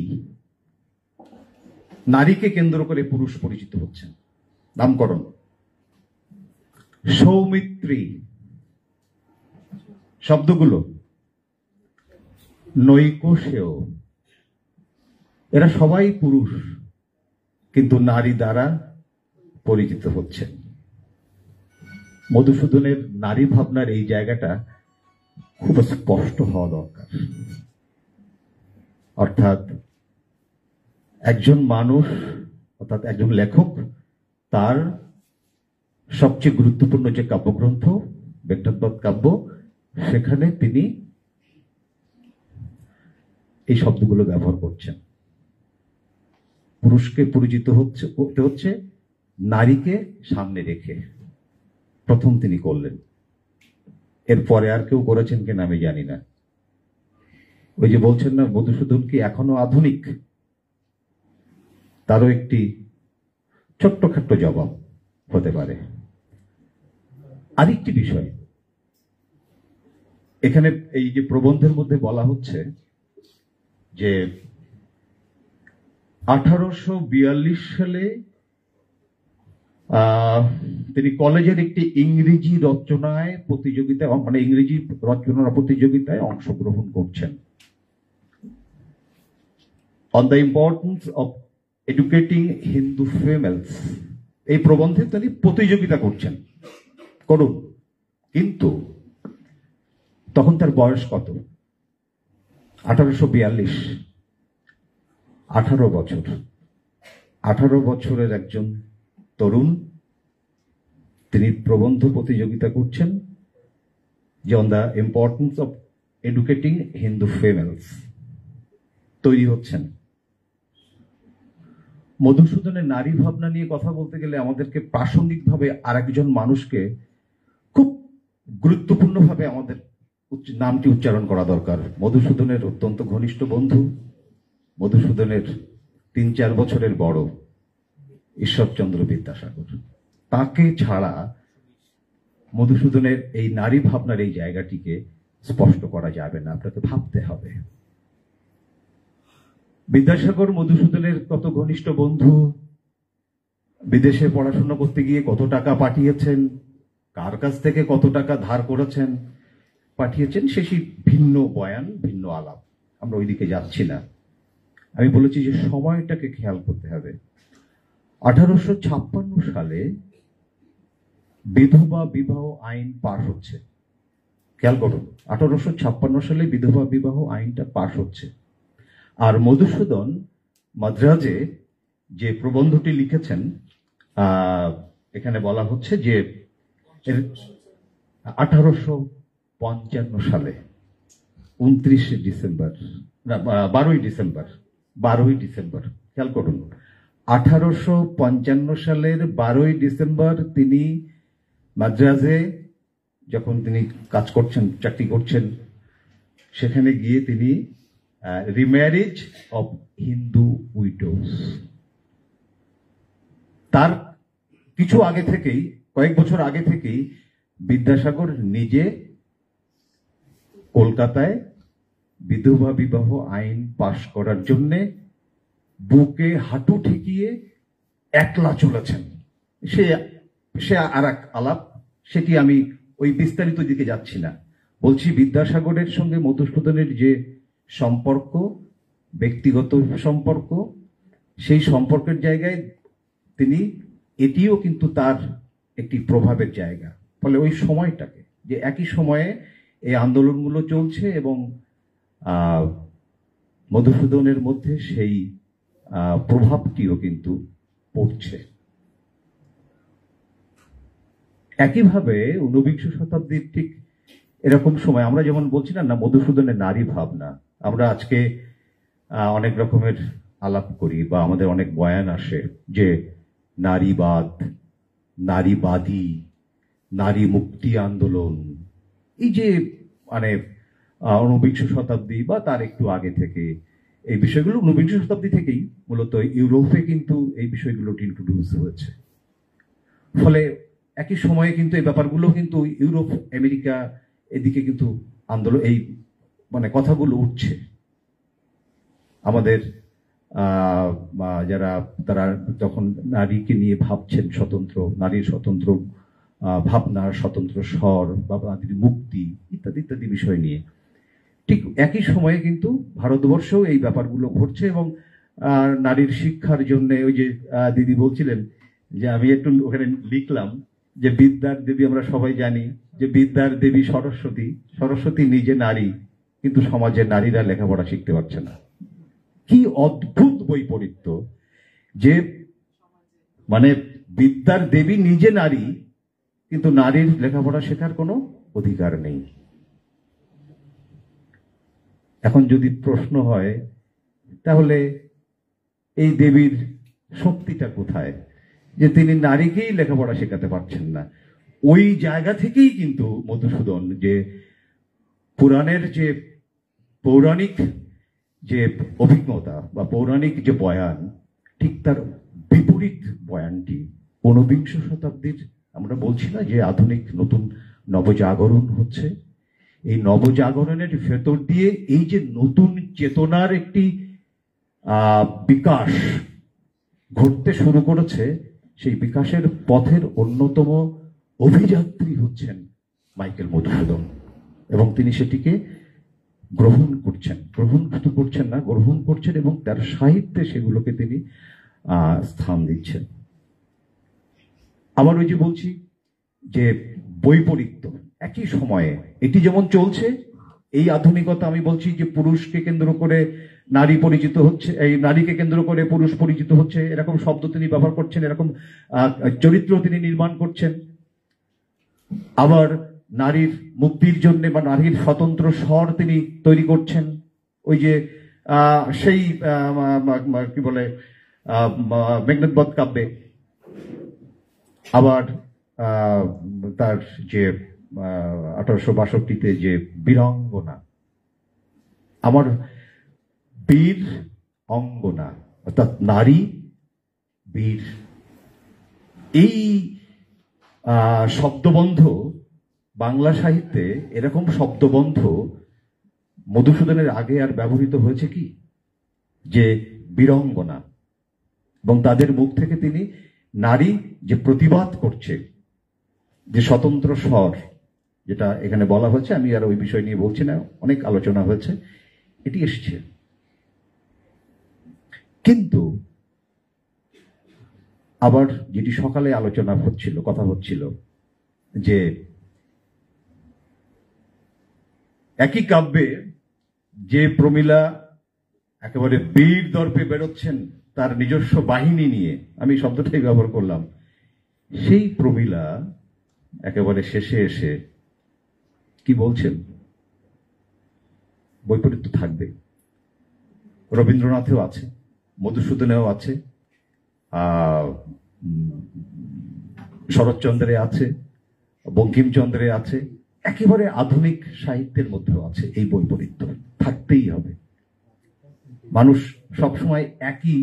নারীকে কেন্দ্র করে পুরুষ পরিচিত হচ্ছেন, নামকরণ। সৌমিত্রী, শব্দগুলো নৈকশেয়, এরা সবাই পুরুষ কিন্তু নারী দ্বারা পরিচিত হচ্ছেন। মধুসূদনের নারী ভাবনার এই জায়গাটা খুব স্পষ্ট হওয়া দরকার। অর্থাৎ একজন মানুষ, অর্থাৎ একজন লেখক, তার সবচেয়ে গুরুত্বপূর্ণ যে কাব্যগ্রন্থ মেঘনাদবধ কাব্য, সেখানে তিনি এই শব্দগুলো ব্যবহার করছেন। পুরুষকে পরিচিত হতে হচ্ছে নারীকে সামনে রেখে, প্রথম তিনি করলেন। এরপরে আর কেউ করেছেন কিনা আমি জানি না। ওই যে বলছেন না, মধুসূদন কি এখনো আধুনিক, তারও একটি ছোট্টখাট্ট জবাব হতে পারে। আরেকটি বিষয়, এখানে এই যে প্রবন্ধের মধ্যে বলা হচ্ছে যে 1842 সালে তিনি কলেজের একটি ইংরেজি রচনায় প্রতিযোগিতায়, মানে ইংরেজি রচনা প্রতিযোগিতায় অংশগ্রহণ করছেন। On the importance of educating Hindu females, এই প্রবন্ধে তিনি প্রতিযোগিতা করছেন, করুন। কিন্তু তখন তার বয়স কত? 1842, 18 বছর। 18 বছরের একজন তরুণ, তিনি প্রবন্ধ প্রতিযোগিতা করছেন যে on the importance of educating Hindu females, তৈরি হচ্ছেন। মধুসূদনের নারী ভাবনা নিয়ে কথা বলতে গেলে আমাদেরকে প্রাসঙ্গিকভাবে আরেকজন মানুষকে খুব গুরুত্বপূর্ণভাবে আমাদের নামটি উচ্চারণ করা দরকার। মধুসূদনের অত্যন্ত ঘনিষ্ঠ বন্ধু, মধুসূদনের 3-4 বছরের বড়, ঈশ্বরচন্দ্র বিদ্যাসাগর। তাকে ছাড়া মধুসূদনের এই নারী ভাবনার এই জায়গাটিকে স্পষ্ট করা যাবে না, আপনাকে ভাবতে হবে। বিদ্যাসাগর মধুসূদনের কত ঘনিষ্ঠ বন্ধু, বিদেশে পড়াশোনা করতে গিয়ে কত টাকা পাঠিয়েছেন, কার কাছ থেকে কত টাকা ধার করেছেন, পাঠিয়েছেন, সেটি ভিন্ন বয়ান, ভিন্ন আলাপ। আমরা ওইদিকে যাচ্ছি না। আমি বলেছি যে সময়টাকে খেয়াল করতে হবে। 1856 সালে বিধবা বিবাহ আইন পাশ হচ্ছে। খেয়াল করুন, 1856 সালে বিধবা বিবাহ আইনটা পাশ হচ্ছে। আর মধুসূদন মাদ্রাজে যে প্রবন্ধটি লিখেছেন, এখানে বলা হচ্ছে যে 1855 সালে 29 ডিসেম্বর, না 12ই ডিসেম্বর, খেয়াল করুন, 1855 সালের 12ই ডিসেম্বর তিনি মাদ্রাজে যখন তিনি কাজ করছেন, চাকরি করছেন, সেখানে গিয়ে তিনি রিম্যারেজ অফ হিন্দু উইডোজ, তার কিছু আগে থেকেই, কয়েক বছর আগে থেকেই বিদ্যাসাগর নিজে কলকাতায় বিধবা বিবাহ আইন পাশ করার জন্য বুকে হাঁটু ঠেকিয়ে একলা চলেছেন। সে আর এক আলাপ, সেটি আমি ওই বিস্তারিত দিকে যাচ্ছি না। বলছি বিদ্যাসাগরের সঙ্গে মধুসূদনের যে সম্পর্ক, ব্যক্তিগত সম্পর্ক, সেই সম্পর্কের জায়গায় তিনি এটিও কিন্তু তার একটি প্রভাবের জায়গা। ফলে ওই সময়টাকে যে একই সময়ে এই আন্দোলনগুলো চলছে এবং মধুসূদনের মধ্যে সেই প্রভাবটিও কিন্তু পড়ছে। একইভাবে ঊনবিংশ শতাব্দীর ঠিক এরকম সময় আমরা যেমন বলছি না মধুসূদনের নারী ভাবনা, আমরা আজকে অনেক রকমের আলাপ করি বা আমাদের অনেক বয়ান আসে যে নারীবাদ, নারীবাদী, নারী মুক্তি আন্দোলন, এই যে মানে ঊনবিংশ শতাব্দী বা তার একটু আগে থেকে এই বিষয়গুলো ঊনবিংশ শতাব্দী থেকেই মূলত ইউরোপে কিন্তু এই বিষয়গুলো ইন্ট্রোডিউস হয়েছে। ফলে একই সময়ে কিন্তু এই ব্যাপারগুলো কিন্তু ইউরোপ, আমেরিকা এদিকে কিন্তু আন্দোলন এই মানে কথাগুলো উঠছে। আমাদের যারা তারা যখন নারীকে নিয়ে ভাবছেন, স্বতন্ত্র নারীর স্বতন্ত্র ভাবনা, স্বতন্ত্র স্বর বা নারীর মুক্তি ইত্যাদি ইত্যাদি বিষয় নিয়ে ঠিক একই সময়ে কিন্তু ভারতবর্ষেও এই ব্যাপারগুলো ঘটছে। এবং নারীর শিক্ষার জন্য ওই যে দিদি বলছিলেন যে আমি একটু ওখানে লিখলাম যে বিদ্যার দেবী, আমরা সবাই জানি যে বিদ্যার দেবী সরস্বতী, সরস্বতী নিজে নারী, কিন্তু সমাজের নারীরা লেখাপড়া শিখতে পারছে না। কি অদ্ভুত বৈপরীত্য যে মানে বিদ্যার দেবী নিজে নারী, কিন্তু নারীর লেখাপড়া শেখার কোনো অধিকার নেই। এখন যদি প্রশ্ন হয় তাহলে এই দেবীর শক্তিটা কোথায় যে তিনি নারীকেই লেখাপড়া শেখাতে পারছেন না? ওই জায়গা থেকেই কিন্তু মধুসূদন যে পুরাণের যে পৌরাণিক যে অভিজ্ঞতা বা পৌরাণিক যে বয়ান, ঠিক তার বিপরীত বয়ানটি ঊনবিংশ শতাব্দীর, আমরা বলছি না যে আধুনিক নতুন নবজাগরণ হচ্ছে, এই নবজাগরণের ভেতর দিয়ে এই যে নতুন চেতনার একটি বিকাশ ঘটতে শুরু করেছে, সেই বিকাশের পথের অন্যতম অভিযাত্রী হচ্ছেন মাইকেল মধুসূদন। এবং তিনি সেটিকে গ্রহণ করছেন, গ্রহণ শুধু করছেন না, গ্রহণ করছেন এবং তার সাহিত্যে সেগুলোকে তিনি স্থান দিচ্ছেন। আবার ওই যে বলছি যে বৈপরীত্য, একই সময়ে এটি যেমন চলছে, এই আধুনিকতা আমি বলছি যে পুরুষকে কেন্দ্র করে নারী পরিচিত হচ্ছে, এই নারীকে কেন্দ্র করে পুরুষ পরিচিত হচ্ছে, এরকম শব্দ তিনি ব্যবহার করছেন, এরকম চরিত্র তিনি নির্মাণ করছেন। আবার নারীর মুক্তির জন্য বা নারীর স্বতন্ত্র স্বর তিনি তৈরি করছেন, ওই যে সেই কি বলে মেঘনাদবধ কাব্যে। আবার তার যে 1862-তে যে বীরাঙ্গনা, আমার বীর অঙ্গনা, অর্থাৎ নারী বীর, এই শব্দবন্ধ বাংলা সাহিত্যে এরকম শব্দবন্ধ মধুসূদনের আগে আর ব্যবহৃত হয়েছে কি? যে বীরাঙ্গনা, এবং তাদের মুখ থেকে তিনি নারী যে প্রতিবাদ করছে, যে স্বতন্ত্র স্বর, যেটা এখানে বলা হয়েছে, আমি আর ওই বিষয় নিয়ে বলছি না, অনেক আলোচনা হয়েছে, এটি এসছে। কিন্তু আবার যেটি সকালে আলোচনা হচ্ছিল, কথা হচ্ছিল যে একই কাব্যে যে প্রমীলা একেবারে বীর দর্পে বেরোচ্ছেন তার নিজস্ব বাহিনী নিয়ে, আমি শব্দটাই ব্যবহার করলাম, সেই প্রমীলা একেবারে শেষে এসে কি বলছেন? বৈপরীত্য থাকবে। রবীন্দ্রনাথেও আছে, মধুসূদনেও আছে, শরৎচন্দ্রে আছে, বঙ্কিমচন্দ্রে আছে, একেবারে আধুনিক সাহিত্যের মধ্যেও আছে। এই বৈপরীত্য থাকতেই হবে। মানুষ সবসময় একই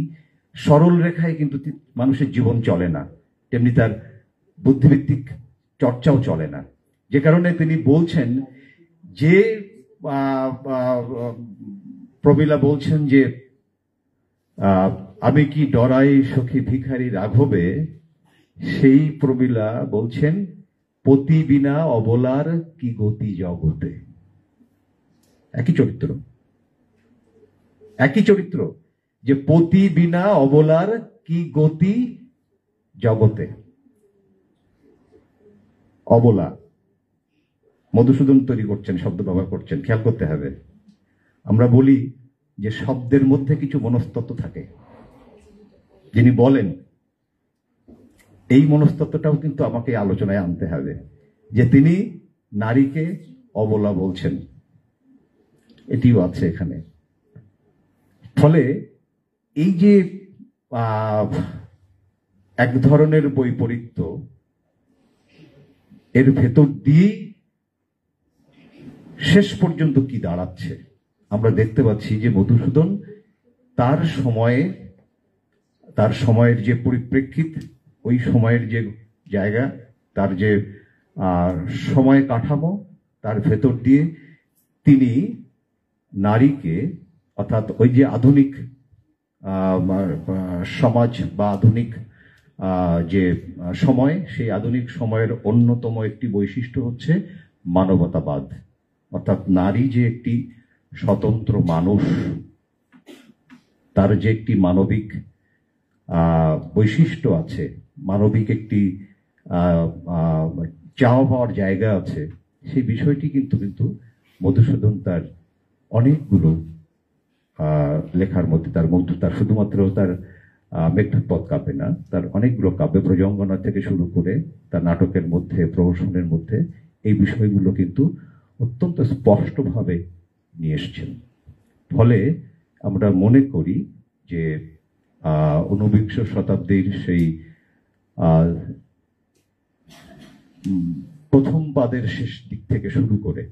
সরল রেখায় কিন্তু মানুষের জীবন চলে না, তেমনি তার বুদ্ধিভিত্তিক চর্চাও চলে না। যে কারণে তিনি বলছেন যে প্রমীলা বলছেন যে আমি কি ডরাই সখী ভিখারি রাঘবে, সেই প্রমীলা বলছেন পতি বিনা অবলার কি গতি জগতে। একই চরিত্র, একই চরিত্র, যে পতি বিনা অবলার কি গতি জগতে। অবলা মধুসূদন তৈরি করছেন, শব্দ ব্যবহার করছেন, খেয়াল করতে হবে। আমরা বলি যে শব্দের মধ্যে কিছু মনস্তত্ত্ব থাকে, যিনি বলেন এই মনস্তত্ত্বটাও কিন্তু আমাকে আলোচনায় আনতে হবে, যে তিনি নারীকে অবলা বলছেন, এটিও আছে এখানে। ফলে এই যে এক ধরনের বৈপরীত্য, এর ভেতর দিয়েই শেষ পর্যন্ত কি দাঁড়াচ্ছে আমরা দেখতে পাচ্ছি যে মধুসূদন তার সময়ের যে পরিপ্রেক্ষিত, ওই সময়ের যে জায়গা, তার যে সময় কাঠামো, তার ভেতর দিয়ে তিনি নারীকে, অর্থাৎ ওই যে আধুনিক সমাজ বা আধুনিক যে সময়, সেই আধুনিক সময়ের অন্যতম একটি বৈশিষ্ট্য হচ্ছে মানবতাবাদ। অর্থাৎ নারী যে একটি স্বতন্ত্র মানুষ, তার যে একটি মানবিক বৈশিষ্ট্য আছে, মানবিক একটি চাওয়া পাওয়ার জায়গা আছে, সেই বিষয়টি কিন্তু মধুসূদন তার অনেকগুলো লেখার মধ্যে, তার শুধুমাত্র তার মেঘনাদপদ কাব্যে না, তার অনেকগুলো কাব্যে, ব্রজঙ্গনা থেকে শুরু করে তার নাটকের মধ্যে, প্রহসনের মধ্যে এই বিষয়গুলো কিন্তু অত্যন্ত স্পষ্টভাবে নিয়ে এসছেন। ফলে আমরা মনে করি যে ঊনবিংশ শতাব্দীর সেই প্রথম পাদের শেষ দিক থেকে শুরু করে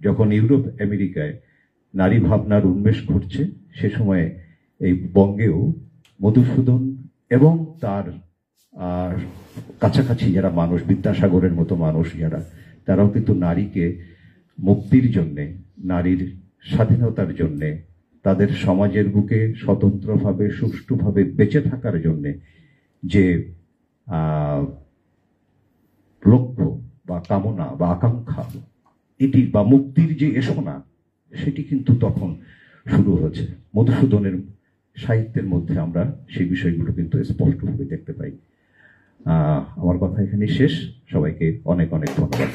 যখন ইউরোপ আমেরিকায় নারী ভাবনার উন্মেষ ঘটছে, সে সময়ে এই বঙ্গেও মধুসূদন এবং তার কাছাকাছি যারা মানুষ, বিদ্যাসাগরের মতো মানুষ যারা, তারাও কিন্তু নারীকে মুক্তির জন্যে, নারীর স্বাধীনতার জন্যে, তাদের সমাজের বুকে স্বতন্ত্রভাবে সুষ্ঠুভাবে বেঁচে থাকার জন্যে যে লক্ষ্য বা কামনা বা আকাঙ্ক্ষা, এটি বা মুক্তির যে এসনা, সেটি কিন্তু তখন শুরু হয়েছে। মধুসূদনের সাহিত্যের মধ্যে আমরা সেই বিষয়গুলো কিন্তু স্পষ্টভাবে দেখতে পাই। আমার কথা এখানে শেষ। সবাইকে অনেক অনেক ধন্যবাদ।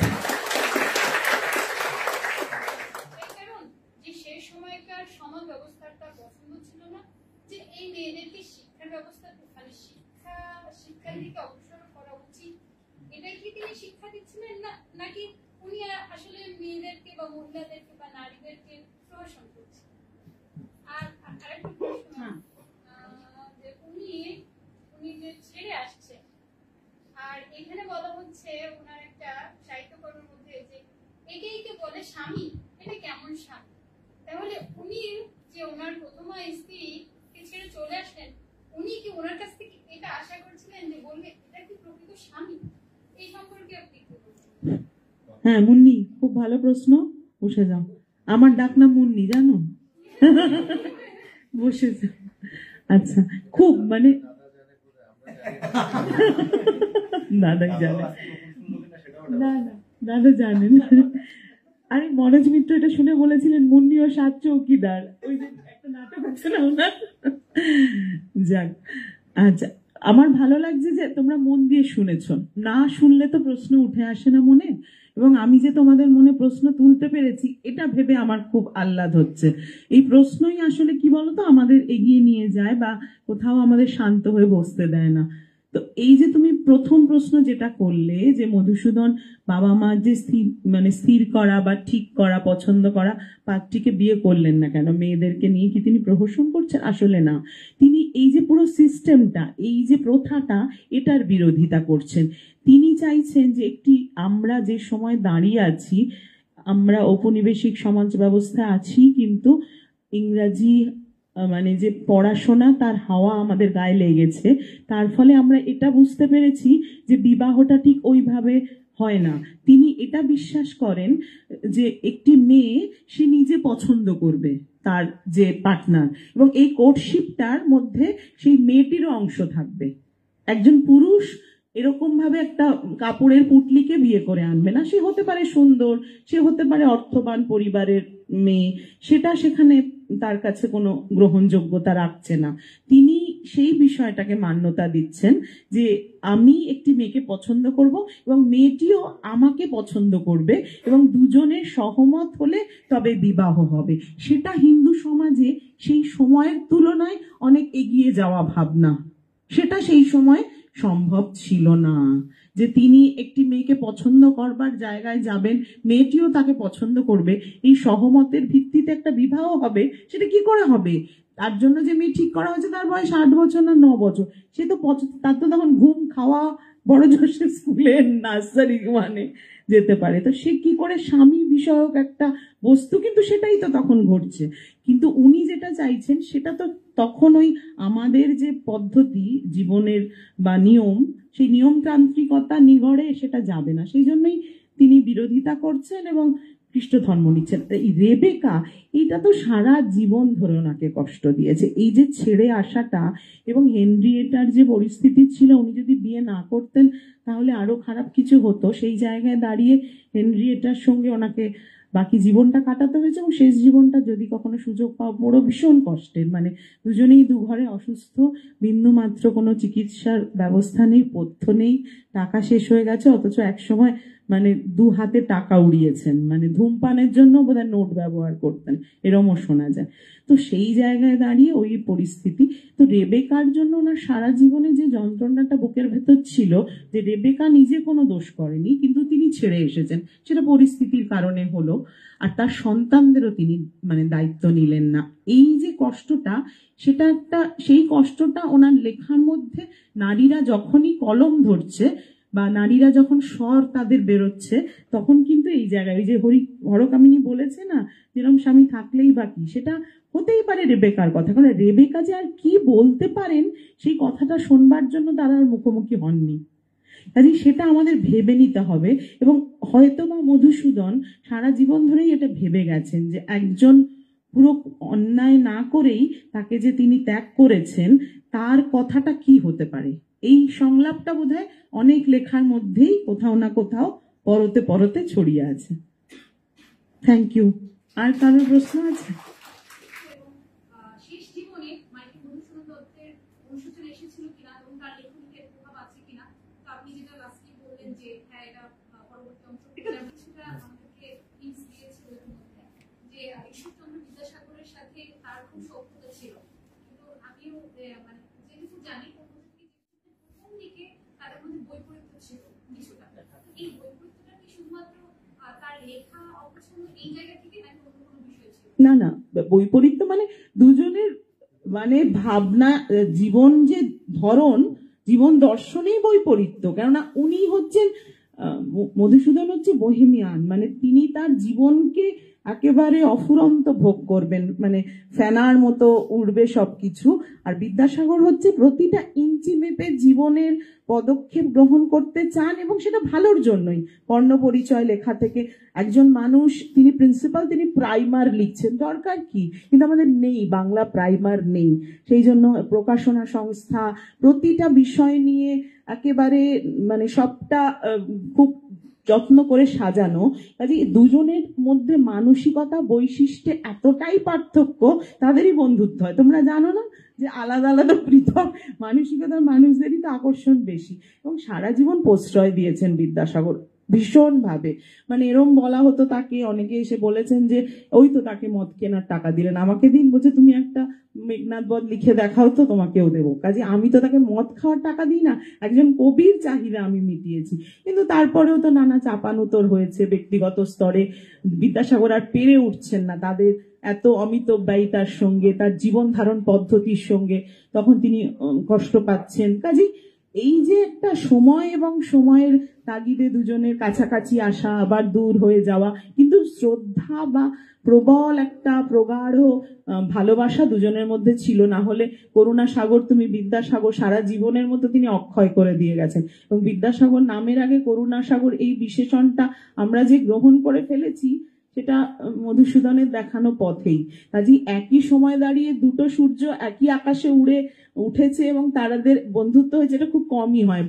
শিক্ষা দিচ্ছিলেন না, নাকি উনি আসলে মেয়েদেরকে বা মহিলাদেরকে বা নারীদেরকে প্রহসন করছেন? আর আরেকটা প্রশ্ন, যে উনি যে ছেড়ে আসছেন, আর এখানে বলা হচ্ছে ওনার একটা সাহিত্যকর্মের মধ্যে যে একে বলে স্বামী, এটা কেমন স্বামী? তাহলে উনি যে ওনার প্রথম স্ত্রীকে ছেড়ে চলে আসলেন, উনি কি ওনার কাছ থেকে এটা আশা করছিলেন যে বলবে এটা কি প্রকৃত স্বামী? এই সম্পর্কে আপনি কি বলছেন? হ্যাঁ মুন্নি, খুব ভালো প্রশ্ন, বসে যাও। আমার ডাক নাম মুন্নি, জানো? বসে যাও। আচ্ছা, খুব মানে দাদাই জানে না, দাদা জানেন। আরে মনোজ মিত্র এটা শুনে বলেছিলেন মুন্নি ও সাত চৌকিদার, ওই যে একটা নাটক আছে না ওনার। যাক, আচ্ছা, আমার ভালো লাগছে যে তোমরা মন দিয়ে শুনেছ। না শুনলে তো প্রশ্ন উঠে আসে না মনে, এবং আমি যে তোমাদের মনে প্রশ্ন তুলতে পেরেছি এটা ভেবে আমার খুব আহ্লাদ হচ্ছে। এই প্রশ্নই আসলে কি বলতো আমাদের এগিয়ে নিয়ে যায় বা কোথাও আমাদের শান্ত হয়ে বসতে দেয় না। তো এই যে তুমি প্রথম প্রশ্ন যেটা করলে যে মধুসূদন বাবা মা যে স্থির করা বা ঠিক করা, পছন্দ করা পাত্রীকে বিয়ে করলেন না কেন, মেয়েদেরকে নিয়ে কি তিনি প্রহসন করছেন? আসলে না, তিনি এই যে পুরো সিস্টেমটা, এই যে প্রথাটা, এটার বিরোধিতা করছেন। তিনি চাইছেন যে আমরা যে সময় দাঁড়িয়ে আছি, আমরা ঔপনিবেশিক সমাজ ব্যবস্থায় আছি, কিন্তু ইংরাজি যে পড়াশোনা তার হাওয়া আমাদের গায়ে লেগেছে, তার ফলে আমরা এটা বুঝতে পেরেছি যে বিবাহটা ঠিক ওইভাবে হয় না। তিনি এটা বিশ্বাস করেন যে একটি মেয়ে সে নিজে পছন্দ করবে তার যে পার্টনার, এবং এই কোর্টশিপটার মধ্যে সেই মেয়েটিরও অংশ থাকবে। একজন পুরুষ এরকম ভাবে একটা কাপড়ের পুটলিকে বিয়ে করে আনবে না। সে হতে পারে সুন্দর, সে হতে পারে অর্থবান পরিবারের মেয়ে, সেটা সেখানে তার কাছে কোনো গ্রহণযোগ্যতা রাখছে না। তিনি সেই বিষয়টাকে মান্যতা দিচ্ছেন যে আমি একটি মেয়েকে পছন্দ করব এবং মেয়েটিও আমাকে পছন্দ করবে এবং দুজনের সহমত হলে তবে বিবাহ হবে। সেটা হিন্দু সমাজে সেই সময়ের তুলনায় অনেক এগিয়ে যাওয়া ভাবনা। সেটা সেই সময় সম্ভব ছিল না যে তিনি একটি মেয়েকে পছন্দ করবার জায়গায় যাবেন, মেয়েটিও তাকে পছন্দ করবে, এই সহমতের ভিত্তিতে একটা বিবাহ হবে। সেটা কি করে হবে? তার জন্য যে মেয়ে ঠিক করা হয়েছে তার বয়স 8 বছর না 9 বছর, সে তো তার তো তখন ঘুম খাওয়া বড় জোশের স্কুলে নার্সারি মানে যেতে পারে। তো সে কি করে স্বামী বিষয়ক একটা বস্তু, কিন্তু সেটাই তো তখন ঘটছে। কিন্তু উনি যেটা চাইছেন সেটা তো তখন ওই আমাদের যে পদ্ধতি জীবনের বা নিয়ম, সেই নিয়মতান্ত্রিকতা নিগড়ে সেটা যাবে না। সেই জন্যই তিনি বিরোধিতা করছেন এবং খ্রিস্ট ধর্ম নিচ্ছেন। এই রেবেকা, এইটা তো সারা জীবন ধরে ওনাকে কষ্ট দিয়েছে, এই যে ছেড়ে আসাটা। এবং হেনরিয়েটার যে পরিস্থিতি ছিল, উনি যদি বিয়ে না করতেন তাহলে আরো খারাপ কিছু হতো। সেই জায়গায় দাঁড়িয়ে হেনরিয়েটার সঙ্গে ওনাকে বাকি জীবনটা কাটাতে হয়েছে এবং শেষ জীবনটা যদি কখনো সুযোগ পাওয়া বড় ভীষণ কষ্টের। মানে দুজনেই দুঘরে অসুস্থ, বিন্দু মাত্র কোনো চিকিৎসার ব্যবস্থা নেই, পথ্য নেই, টাকা শেষ হয়ে গেছে, অথচ একসময় মানে 2 হাতে টাকা উড়িয়েছেন, মানে ধূমপানের জন্য বোধহয় নোট ব্যবহার করতেন, এরমও শোনা যায়। তো সেই জায়গায় দাঁড়িয়ে ওই পরিস্থিতি। তো রেবেকার জন্য ওনার সারা জীবনে যে যন্ত্রণাটা বুকের ভেতর ছিল, যে রেবেকা নিজে কোনো দোষ করেনি কিন্তু তিনি ছেড়ে এসেছেন, সেটা পরিস্থিতির কারণে হলো। আর তার সন্তানদেরও তিনি মানে দায়িত্ব নিলেন না। এই যে কষ্টটা, সেটা একটা, সেই কষ্টটা ওনার লেখার মধ্যে নারীরা যখনই কলম ধরছে বা নারীরা যখন স্বর তাদের বেরোচ্ছে, তখন কিন্তু এই জায়গায় ওই যে হরকামিনী বলেছে না, যেরকম স্বামী থাকলেই বা কি, সেটা হতেই পারে রেবেকার কথা। কারণ রেবেকা যে আর কি বলতে পারেন সেই কথাটা শোনবার জন্য তারা আর মুখোমুখি হননি। কাজে সেটা আমাদের ভেবে নিতে হবে। এবং হয়তো বা মধুসূদন সারা জীবন ধরেই এটা ভেবে গেছেন যে একজন পুরো অন্যায় না করেই তাকে যে তিনি ত্যাগ করেছেন, তার কথাটা কি হতে পারে। এই সংলাপটা বোধহয় অনেক লেখার মধ্যেই কোথাও না কোথাও পরতে পরতে ছড়িয়ে আছে। Thank you. আর কারোর প্রশ্ন আছে? শেষ জীবনে মাইকেল মধুসূদন দত্তের অনুশোচনা এসেছিল কিনা এবং তার লেখনীতে প্রভাব আছে কিনা? তো আপনি যেটা লাস্টে বললেন যে হ্যাঁ, এটা পরবর্তী অংশ কিছুটা আমাদেরকে হিন্টস দিয়েছে ওর মধ্যে, যে ঈশ্বরচন্দ্র বিদ্যাসাগরের সাথে তার খুব সখ্যতা ছিল। কিন্তু আমিও মানে যেটুকু জানি প্রথম দিকে তাদের মধ্যে বৈপরীত্য ছিল কিছুটা। এই বৈপরীত্যটা কি শুধুমাত্র তার লেখা অপছন্দ এই জায়গা থেকে নাকি অন্য কোনো বিষয় ছিল? না না, বৈপরীত্য মানে দুজনের মানে ভাবনা, জীবন যে ধরন, জীবন দর্শনেই বৈপরীত্য। কেননা উনি হচ্ছেন মধুসূদন হচ্ছে বোহেমিয়ান, মানে তিনি তার জীবনকে একেবারে অফুরন্ত ভোগ করবেন, মানে ফেনার মতো উড়বে সবকিছু। আর বিদ্যাসাগর হচ্ছে প্রতিটা ইঞ্চি মেপে জীবনের পদক্ষেপ গ্রহণ করতে চান এবং সেটা ভালোর জন্যই। কর্ণ পরিচয় লেখা থেকে একজন মানুষ, তিনি প্রিন্সিপাল, তিনি প্রাইমার লিখছেন, দরকার কি? কিন্তু আমাদের নেই, বাংলা প্রাইমার নেই। সেই জন্য প্রকাশনা সংস্থা প্রতিটা বিষয় নিয়ে একেবারে মানে সবটা খুব যত্ন করে সাজানো। কাজে দুজনের মধ্যে মানসিকতা বৈশিষ্ট্যে এতটাই পার্থক্য, তাদেরই বন্ধুত্ব হয়। তোমরা জানো না যে আলাদা আলাদা পৃথক মানসিকতার মানুষদেরই তো আকর্ষণ বেশি। এবং সারা জীবন প্রশ্রয় দিয়েছেন বিদ্যাসাগর ভীষণ ভাবে। মানে এরম বলা হতো তাকে, অনেকে এসে বলেছেন যে ওই তো তাকে মদ কেনার টাকা দিলেন, আমাকে দিন, বলছে তুমি একটা মেঘনাথ বধ লিখে দেখাও তো, তোমাকেও দেবো। কাজে আমি তো তাকে মদ খাওয়ার টাকা দিই না, একজন কবির চাহিদা আমি মিটিয়েছি। কিন্তু তারপরেও তো নানা চাপানুতর হয়েছে ব্যক্তিগত স্তরে। বিদ্যাসাগর আর পেরে উঠছেন না তাদের এত অমিত ব্যয়িতার সঙ্গে, তার জীবন ধারণ পদ্ধতির সঙ্গে, তখন তিনি কষ্ট পাচ্ছেন। কাজে এই যে একটা সময় এবং সময়ের তাগিদে দুজনের কাছাকাছি আসা, আবার দূর হয়ে যাওয়া, কিন্তু শ্রদ্ধা বা প্রবল একটা প্রগাঢ় ভালোবাসা দুজনের মধ্যে ছিল। না হলে করুণাসাগর, তুমি বিদ্যাসাগর সারা জীবনের মতো তিনি অক্ষয় করে দিয়ে গেছেন। এবং বিদ্যাসাগর নামের আগে করুণাসাগর এই বিশেষণটা আমরা যে গ্রহণ করে ফেলেছি, সেটা মধুসূদনের দেখানো পথেই। কাজেই একই সময় দাঁড়িয়ে দুটো সূর্য একই আকাশে উঠেছে এবং তাদের বন্ধুত্ব হয়েছে, এটা খুব কমই হয়।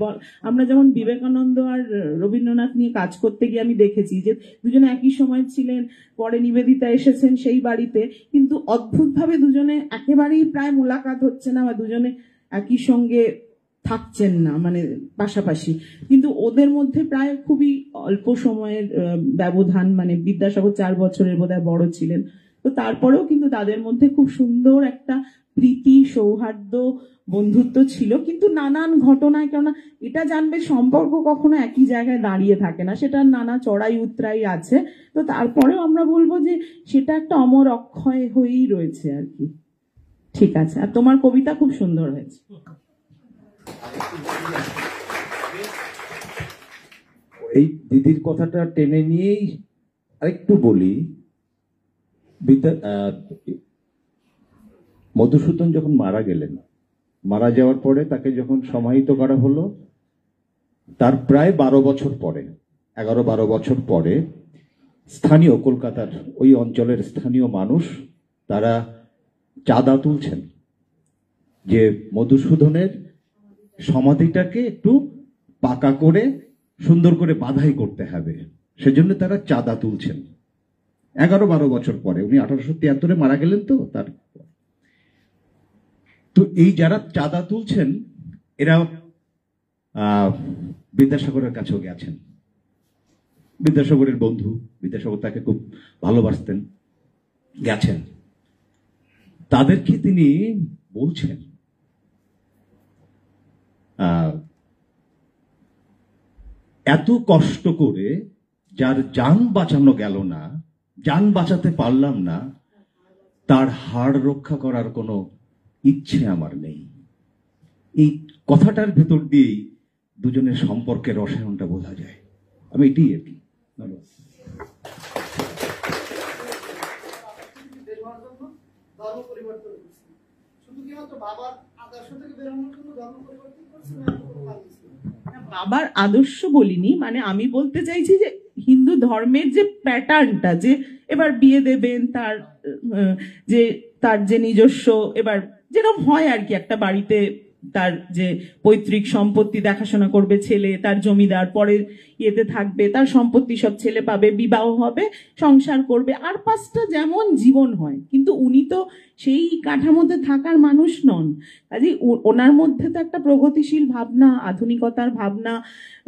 আমরা যেমন বিবেকানন্দ আর রবীন্দ্রনাথ নিয়ে কাজ করতে গিয়ে আমি দেখেছি যে দুজনে একই সময় ছিলেন, পরে নিবেদিতা এসেছেন সেই বাড়িতে, কিন্তু অদ্ভুতভাবে দুজনে একেবারেই প্রায় মোলাকাত হচ্ছে না বা দুজনে একই সঙ্গে থাকছেন না, মানে পাশাপাশি। কিন্তু ওদের মধ্যে প্রায় খুবই অল্প সময়ের ব্যবধান, মানে বিদ্যাসাগর 4 বছরের বোধহয় বড় ছিলেন। তো তারপরেও কিন্তু তাদের মধ্যে খুব সুন্দর একটা প্রীতি, সৌহার্দ্য, বন্ধুত্ব ছিল। কিন্তু নানান ঘটনায়, কেননা এটা জানবে সম্পর্ক কখনো একই জায়গায় দাঁড়িয়ে থাকে না, সেটা নানা চড়াই উতরাই আছে। তো তারপরেও আমরা বলবো যে সেটা একটা অমর অক্ষয় হয়েই রয়েছে আর কি। ঠিক আছে, আর তোমার কবিতা খুব সুন্দর হয়েছে। এই দিদির কথাটা টেনে নিয়েই আরেকটু বলি। মধুসূদন যখন মারা গেলেন, মারা যাওয়ার পরে তাকে যখন সমাহিত করা হলো, তার প্রায় 12 বছর পরে, 11-12 বছর পরে স্থানীয় কলকাতার ওই অঞ্চলের স্থানীয় মানুষ তারা চাঁদা তুলছেন যে মধুসূদনের সমাধিটাকে একটু পাকা করে সুন্দর করে বাধাই করতে হবে, সেজন্য তারা চাঁদা তুলছেন। 11-12 বছর পরে, উনি 1873-এ মারা গেলেন। তো এই যারা চাঁদা তুলছেন এরা বিদ্যাসাগরের কাছেও গেছেন, বিদ্যাসাগরের বন্ধু, বিদ্যাসাগর তাকে খুব ভালোবাসতেন, গেছেন। তাদেরকে তিনি বলছেন এত কষ্ট করে যার যান বাঁচানো গেল না, যান বাঁচাতে পারলাম না, তার হাড় রক্ষা করার কোনো ইচ্ছে আমার নেই। এই কথাটার ভেতর দিয়েই দুজনের সম্পর্কের রসায়নটা বোঝা যায়। আমি এটাই আর কি। বাবার আদর্শ বলিনি, মানে আমি বলতে চাইছি যে হিন্দু ধর্মের যে প্যাটার্নটা, যে এবার বিয়ে দেবেন, তার যে নিজস্ব, এবার যেরকম হয় আর কি, একটা বাড়িতে তার যে পৈতৃক সম্পত্তি দেখাশোনা করবে ছেলে, তার জমিদার, পরে ইয়েতে থাকবে, তার সম্পত্তি সব ছেলে পাবে, বিবাহ হবে, সংসার করবে, আর 5টা যেমন জীবন হয়। কিন্তু উনি তো সেই কাঠামোতে থাকার মানুষ নন। কাজে ওনার মধ্যে তো একটা প্রগতিশীল ভাবনা, আধুনিকতার ভাবনা,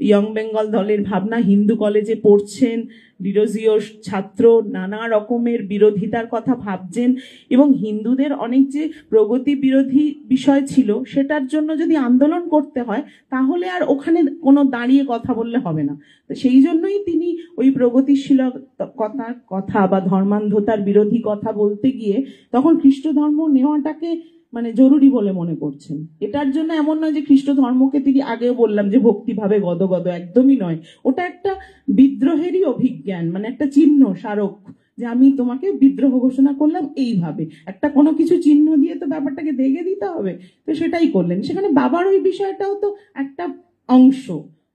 ইয়ং বেঙ্গল দলের ভাবনা, হিন্দু কলেজে পড়ছেন, ডিরোজিও ছাত্র, নানা রকমের বিরোধিতার কথা ভাবছেন, এবং হিন্দুদের অনেক যে প্রগতি বিরোধী বিষয় ছিল সেটার জন্য যদি আন্দোলন করতে হয় তাহলে আর ওখানে কোনো দাঁড়িয়ে কথা বললে হবে না। তো সেই জন্যই তিনি ওই প্রগতিশীলতার কথা বা ধর্মান্ধতার বিরোধী কথা বলতে গিয়ে তখন খ্রিস্ট ধর্ম নেওয়াটাকে মানে জরুরি বলে মনে করছেন। এটার জন্য এমন নয় যে খ্রিস্ট ধর্মকে তিনি, আগেও বললাম যে ভক্তিভাবে গদগদ, একদমই নয়। ওটা একটা বিদ্রোহেরই অভিজ্ঞান, মানে একটা চিহ্ন, স্মারক, যে আমি তোমাকে বিদ্রোহ ঘোষণা করলাম এইভাবে, একটা কোনো কিছু চিহ্ন দিয়ে তো ব্যাপারটাকে দেখে দিতে হবে। তো সেটাই করলেন। সেখানে বাবার ওই বিষয়টাও তো একটা অংশ,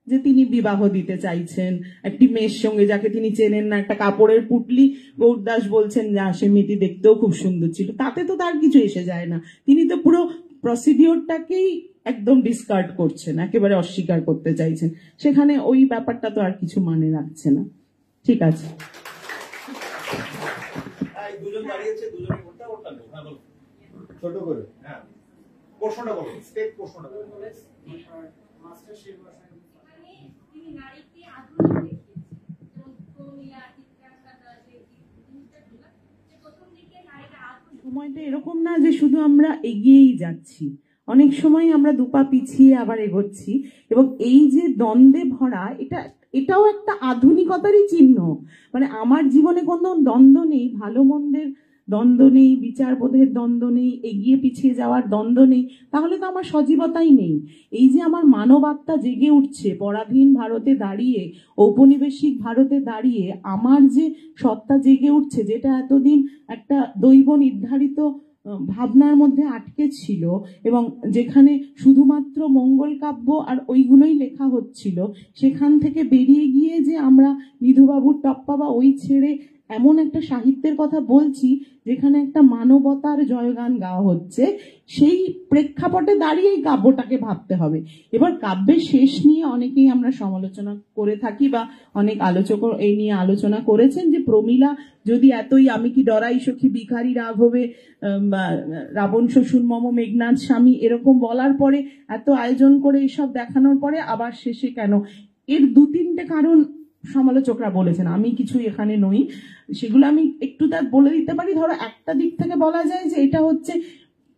যে তিনি বিবাহ দিতে চাইছেন একটি মেয়ের সঙ্গে যাকে তিনি চেনেন না, একটা কাপড়ের পুটলি, গৌরদাস বলছেন যে সে মেয়েটি দেখতেও খুব সুন্দর ছিল, তাতে তো তার কিছু এসে যায় না। তিনি তো পুরো প্রসিডিওরটাকেই একদম ডিসকার্ড করছেন, একেবারে অস্বীকার করতে চাইছেন। সেখানে ওই ব্যাপারটা তো আর কিছু মানে রাখছে না। ঠিক আছে, ছোট করে প্রশ্নটা বলো, স্টেপ প্রশ্নটা বলো। মানে তিনি নারীকে আধুনিক দেখিয়েছেন, এবং কমিয়া ইতিহাসটা যে জিনিসটা যে প্রথম দিকে নারীরা আধুনিক। সময়টা এরকম না যে শুধু আমরা এগিয়েই যাচ্ছি, অনেক সময় আমরা দুপা পিছিয়ে আবার এগোচ্ছি, এবং এই যে দ্বন্দ্বে ভরা, এটাও একটা আধুনিকতারই চিহ্ন। মানে আমার জীবনে কোনো দ্বন্দ্ব নেই, ভালো মন্দের দ্বন্দ্ব নেই, বিচারবোধের দ্বন্দ্ব নেই, এগিয়ে পিছিয়ে যাওয়ার দ্বন্দ্ব নেই, তাহলে তো আমার সজীবতাই নেই। এই যে আমার মানবাত্মা জেগে উঠছে পরাধীন ভারতে দাঁড়িয়ে, ঔপনিবেশিক ভারতে দাঁড়িয়ে আমার যে সত্তা জেগে উঠছে, যেটা এতদিন একটা দৈব নির্ধারিত ভাবনার মধ্যে আটকে ছিল, এবং যেখানে শুধুমাত্র মঙ্গল কাব্য আর ওইগুলোই লেখা হচ্ছিল, সেখান থেকে বেরিয়ে গিয়ে যে আমরা নিধুবাবুর টপ্পা বা ওই ছেড়ে এমন একটা সাহিত্যের কথা বলছি যেখানে একটা মানবতার জয়গান গাওয়া হচ্ছে, সেই প্রেক্ষাপটে দাঁড়িয়ে এই কাব্যটাকে ভাবতে হবে। এবার কাব্যের শেষ নিয়ে অনেকেই আমরা সমালোচনা করে থাকি বা অনেক আলোচক এই নিয়ে আলোচনা করেছেন যে প্রমীলা যদি এতই আমি কি ডরাই সখী ভিখারি রাঘবে রাবণ শ্বশুর মম মেঘনাথ স্বামী এরকম বলার পরে, এত আয়োজন করে এসব দেখানোর পরে আবার শেষে কেন, এর 2-3টে কারণ সমালোচকরা বলেছেন, আমি কিছু এখানে নই, সেগুলো আমি একটু তার বলে দিতে পারি। ধরো একটা দিক থেকে বলা যায় যে এটা হচ্ছে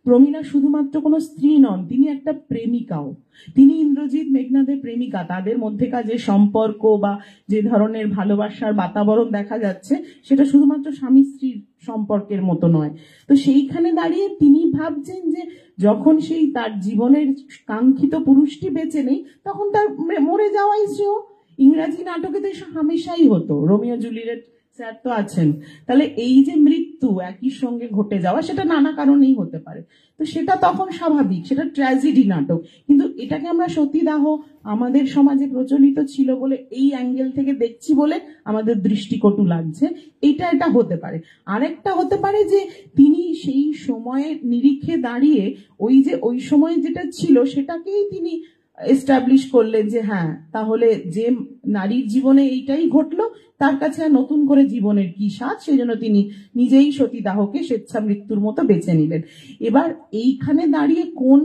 প্রমীলা শুধুমাত্র কোনো স্ত্রী নন, তিনি একটা প্রেমিকাও। তিনি ইন্দ্রজিৎ মেঘনাদের প্রেমিকা, তাদের মধ্যেকার যে সম্পর্ক বা যে ধরনের ভালোবাসার বাতাবরণ দেখা যাচ্ছে সেটা শুধুমাত্র স্বামী স্ত্রীর সম্পর্কের মতো নয়। তো সেইখানে দাঁড়িয়ে তিনি ভাবছেন যে যখন সেই তার জীবনের কাঙ্ক্ষিত পুরুষটি বেঁচে নেই তখন তার মরে যাওয়াই শ্রেয়। ইংরাজি নাটকে তো হামেশাই হতো, রোমিও জুলিয়েট স্যার তো আছেন, তাহলে এই যে মৃত্যু একই সঙ্গে ঘটে যাওয়া সেটা নানা কারণেই হতে পারে, তো সেটা তখন স্বাভাবিক, সেটা ট্র্যাজেডি নাটক। কিন্তু এটাকে আমরা সতীদাহ আমাদের সমাজে প্রচলিত ছিল বলে এই অ্যাঙ্গেল থেকে দেখছি বলে আমাদের দৃষ্টিকটু লাগছে, এটা হতে পারে। আরেকটা হতে পারে যে তিনি সেই সময়ের নিরিখে দাঁড়িয়ে ওই সময়ে যেটা ছিল সেটাকেই তিনি এস্টাবলিশ করলেন যে হ্যাঁ তাহলে যে নারীর জীবনে এইটাই ঘটলো, তার কাছে আর নতুন করে জীবনের কি স্বাদ, সেই জন্য তিনি নিজেই সতীদাহকে স্বেচ্ছা মৃত্যুর মতো বেছে নিলেন। এবার এইখানে দাঁড়িয়ে কোন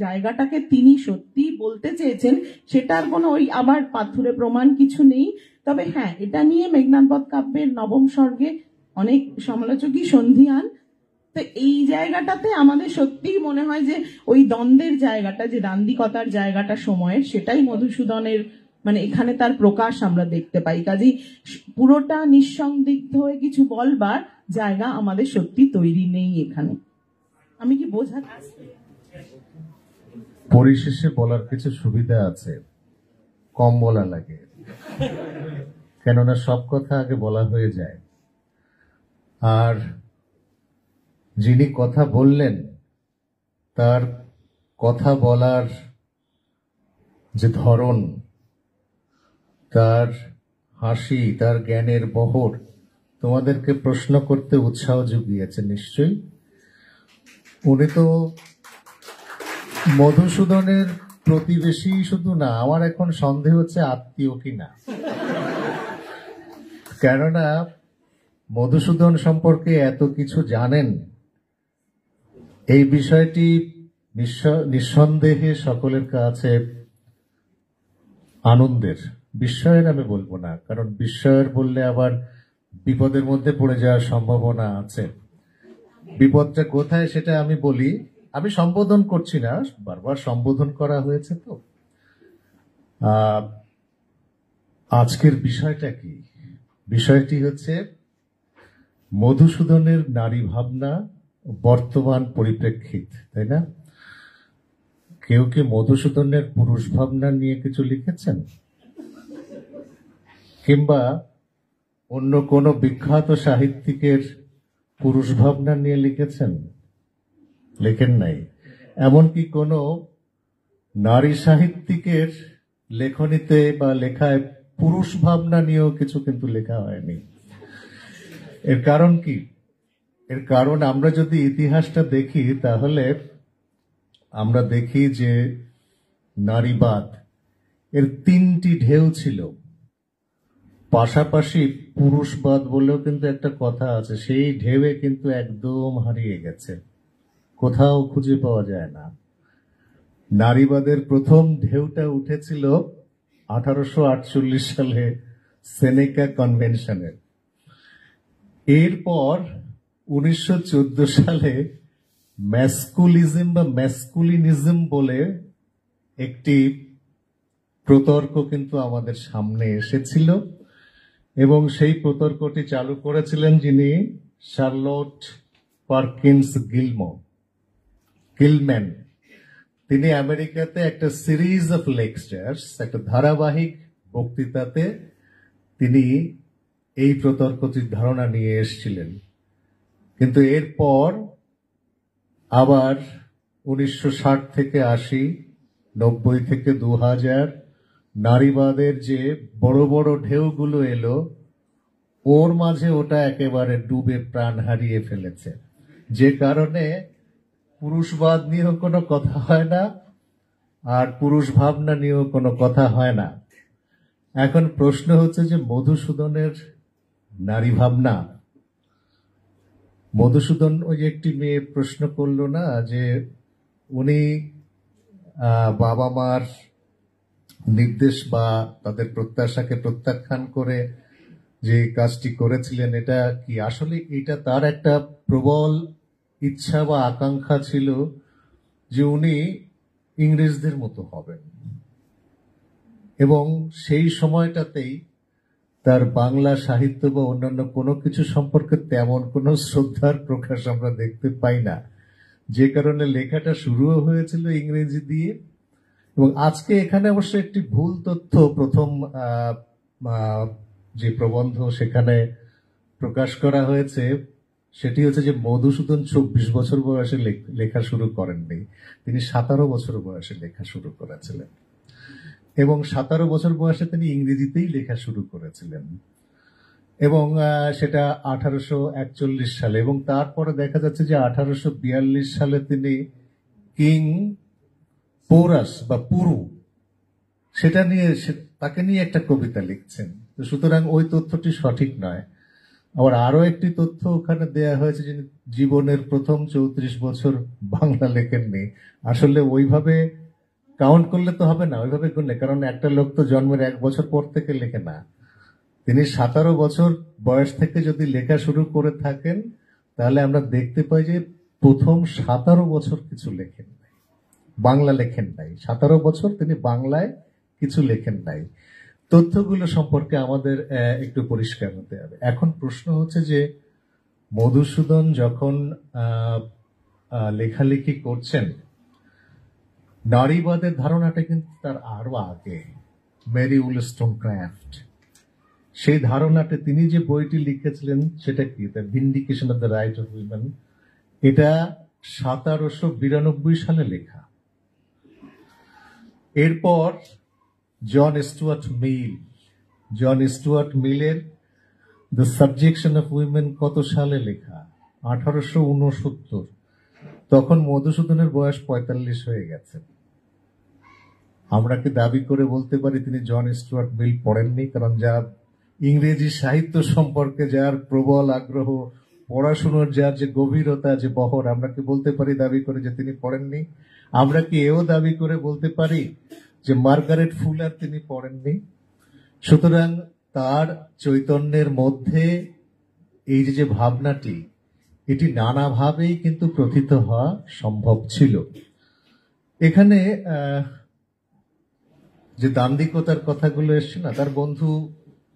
জায়গাটাকে তিনি সত্যি বলতে চেয়েছেন সেটার কোনো ওই আবার পাথুরে প্রমাণ কিছু নেই। তবে হ্যাঁ, এটা নিয়ে মেঘনাদ বধ কাব্যের 9ম সর্গে অনেক সমালোচকই সন্ধিয়ান। তো এই জায়গাটাতে আমাদের সত্যিই মনে হয় যে ওই দ্বন্দ্বের জায়গাটা, যে দান্দিকতার জায়গাটা সময়ের, সেটাই মধুসূদনের মানে এখানে তার প্রকাশ আমরা দেখতে পাই। কাজেই পুরোটা নিঃসন্দিগ্ধ হয়ে কিছু বলবার জায়গা আমাদের সত্যি তৈরি নেই এখানে। আমি কি বোঝাচ্ছি? পরিশেষে বলার কিছু সুবিধা আছে, কম বলা লাগে, কেননা সব কথা আগে বলা হয়ে যায়। আর যিনি কথা বললেন তার কথা বলার যে ধরন, তার হাসি, তার জ্ঞানের বহর তোমাদেরকে প্রশ্ন করতে উৎসাহ জুগিয়েছে নিশ্চয়ই। উনি তো মধুসূদনের প্রতিবেশী শুধু না, আমার এখন সন্দেহ হচ্ছে আত্মীয় কিনা, কেননা মধুসূদন সম্পর্কে এত কিছু জানেন, এই বিষয়টি নিঃসন্দেহে সকলের কাছে আনন্দের। বিস্ময়ের আমি বলবো না, কারণ বিস্ময়ের বললে আবার বিপদের মধ্যে পড়ে যাওয়ার সম্ভাবনা আছে। বিপদটা কোথায় সেটা আমি বলি, আমি সম্বোধন করছি না, বারবার সম্বোধন করা হয়েছে। তো আজকের বিষয়টা কি? বিষয়টি হচ্ছে মধুসূদনের নারী ভাবনা বর্তমান পরিপ্রেক্ষিত, তাই না? কেউ কি মধুসূদনের পুরুষ ভাবনা নিয়ে কিছু লিখেছেন, কিংবা অন্য কোনো বিখ্যাত সাহিত্যিকের পুরুষ ভাবনা নিয়ে লিখেছেন? লেখেন নাই। এমনকি কোনো নারী সাহিত্যিকের লেখনীতে বা লেখায় পুরুষ ভাবনা নিয়েও কিছু কিন্তু লেখা হয়নি। এর কারণ কি? এর কারণ আমরা যদি ইতিহাসটা দেখি তাহলে আমরা দেখি যে নারীবাদ এর 3টি ঢেউ ছিল, পাশাপাশি পুরুষবাদ বলেও কিন্তু একটা কথা আছে, সেই ঢেউয়ে কিন্তু একদম হারিয়ে গেছে, কোথাও খুঁজে পাওয়া যায় না। নারীবাদের প্রথম ঢেউটা উঠেছিল 1848 সালে সেনেকা কনভেনশনের। এরপর 1914 সালে ম্যাসকুলিজম বা ম্যাসকুলিনিজম বলে একটি প্রতর্ক কিন্তু আমাদের সামনে এসেছিল, এবং সেই প্রতর্কটি চালু করেছিলেন যিনি, শার্লট পারকিন্স গিলম্যান। তিনি আমেরিকাতে একটা সিরিজ অফ লেকচার্স, একটা ধারাবাহিক বক্তৃতাতে তিনি এই প্রতর্কটির ধারণা নিয়ে এসেছিলেন। কিন্তু এরপর আবার 1960 থেকে 80, 90 থেকে 2000 নারীবাদের যে বড় বড় ঢেউগুলো এলো, ওর মাঝে ওটা একেবারে ডুবে প্রাণ হারিয়ে ফেলেছে, যে কারণে পুরুষবাদ নিয়েও কোনো কথা হয় না, আর পুরুষ ভাবনা নিয়েও কোনো কথা হয় না। এখন প্রশ্ন হচ্ছে যে মধুসূদনের নারী ভাবনা, মধুসূদন ওই যে একটি মেয়ে প্রশ্ন করলো না যে উনি বাবা মার নির্দেশ বা তাদের প্রত্যাশাকে প্রত্যাখ্যান করে যে কাজটি করেছিলেন, এটা কি আসলে এটা তার একটা প্রবল ইচ্ছা বা আকাঙ্ক্ষা ছিল যে উনি ইংরেজদের মতো হবেন, এবং সেই সময়টাতেই তার বাংলা সাহিত্য বা অন্যান্য কোনো কিছু সম্পর্কে তেমন কোনো শ্রদ্ধার প্রকাশ আমরা দেখতে পাই না, যে কারণে লেখাটা শুরুও হয়েছিল ইংরেজি দিয়ে। এবং আজকে এখানে অবশ্য একটি ভুল তথ্য প্রথম যে প্রবন্ধ সেখানে প্রকাশ করা হয়েছে সেটি হচ্ছে যে মধুসূদন 24 বছর বয়সে লেখা শুরু করেননি, তিনি 17 বছর বয়সে লেখা শুরু করেছিলেন, এবং 17 বছর বয়সে তিনি ইংরেজিতেই লেখা শুরু করেছিলেন, এবং সেটা 1841 সালে। এবং তারপরে দেখা যাচ্ছে যে 1842 সালে তিনি কিং পৌরাস বা পুরু সেটা নিয়ে তাকে নিয়ে একটা কবিতা লিখছেন। তো সুতরাং ওই তথ্যটি সঠিক নয়। আবার আরো একটি তথ্য ওখানে দেয়া হয়েছে যে জীবনের প্রথম 34 বছর বাংলা লেখেননি। আসলে ওইভাবে কাউন্ট করলে তো হবে না, ওইভাবে করলে, কারণ একটা লোক তো জন্মের 1 বছর পর থেকে লেখে না। তিনি 17 বছর বয়স থেকে যদি লেখা শুরু করে থাকেন তাহলে আমরা দেখতে পাই যে প্রথম 17 বছর কিছু লেখেন নাই, বাংলা লেখেন নাই। 17 বছর তিনি বাংলায় কিছু লেখেন নাই। তথ্যগুলো সম্পর্কে আমাদের একটু পরিষ্কার হতে হবে। এখন প্রশ্ন হচ্ছে যে মধুসূদন যখন লেখালেখি করছেন, নারীবাদের ধারণাটা কিন্তু তার আরো আগে, মেরি উলস্টোনক্রাফট, সেই ধারণাটা তিনি যে বইটি লিখেছিলেন সেটা কি, the vindication of the right of women, এটা 1792 সালে লেখা। এরপর জন স্টুয়ার্ট মিলের দ্য সাবজেকশন অফ উইমেন কত সালে লেখা? 1869। তখন মধুসূদনের বয়স 45 হয়ে গেছে। আমরা কি দাবি করে বলতে পারি তিনি জন স্টুয়ার্ট মিল পড়েননি? কারণ যা ইংরেজি সাহিত্য সম্পর্কে যার প্রবল আগ্রহ, পড়াশুনোর যার যে গভীরতা, যে বহর, আমরা কি বলতে পারি দাবি করে যে তিনি পড়েননি? আমরা কি এও দাবি করে বলতে পারি যে মার্গারেট ফুলার তিনি পড়েননি? সুতরাং তার চৈতন্যের মধ্যে এই যে ভাবনাটি, এটি নানাভাবেই কিন্তু প্রথিত হওয়া সম্ভব ছিল। এখানে যে দান্দিকতার কথাগুলো এসছে না, তার বন্ধু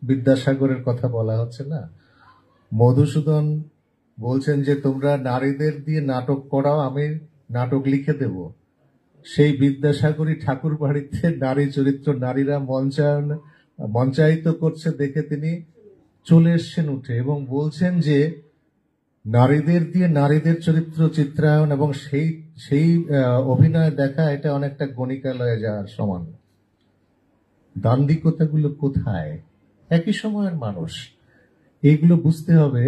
বিদ্যাসাগরের কথা বলা হচ্ছে না, মধুসূদন বলছেন যে তোমরা নারীদের দিয়ে নাটক করাও, আমি নাটক লিখে দেব। সেই বিদ্যাসাগরী ঠাকুর বাড়িতে নারী চরিত্র, নারীরা মঞ্চায়িত করছে দেখে তিনি চলে এসছেন উঠে, এবং বলছেন যে নারীদের দিয়ে নারীদের চরিত্র চিত্রায়ন এবং সেই অভিনয় দেখা এটা অনেকটা গণিকালয়ে যাওয়ার সমান। দান্দিকতাগুলো কোথায়? একই সময়ের মানুষ, এইগুলো বুঝতে হবে।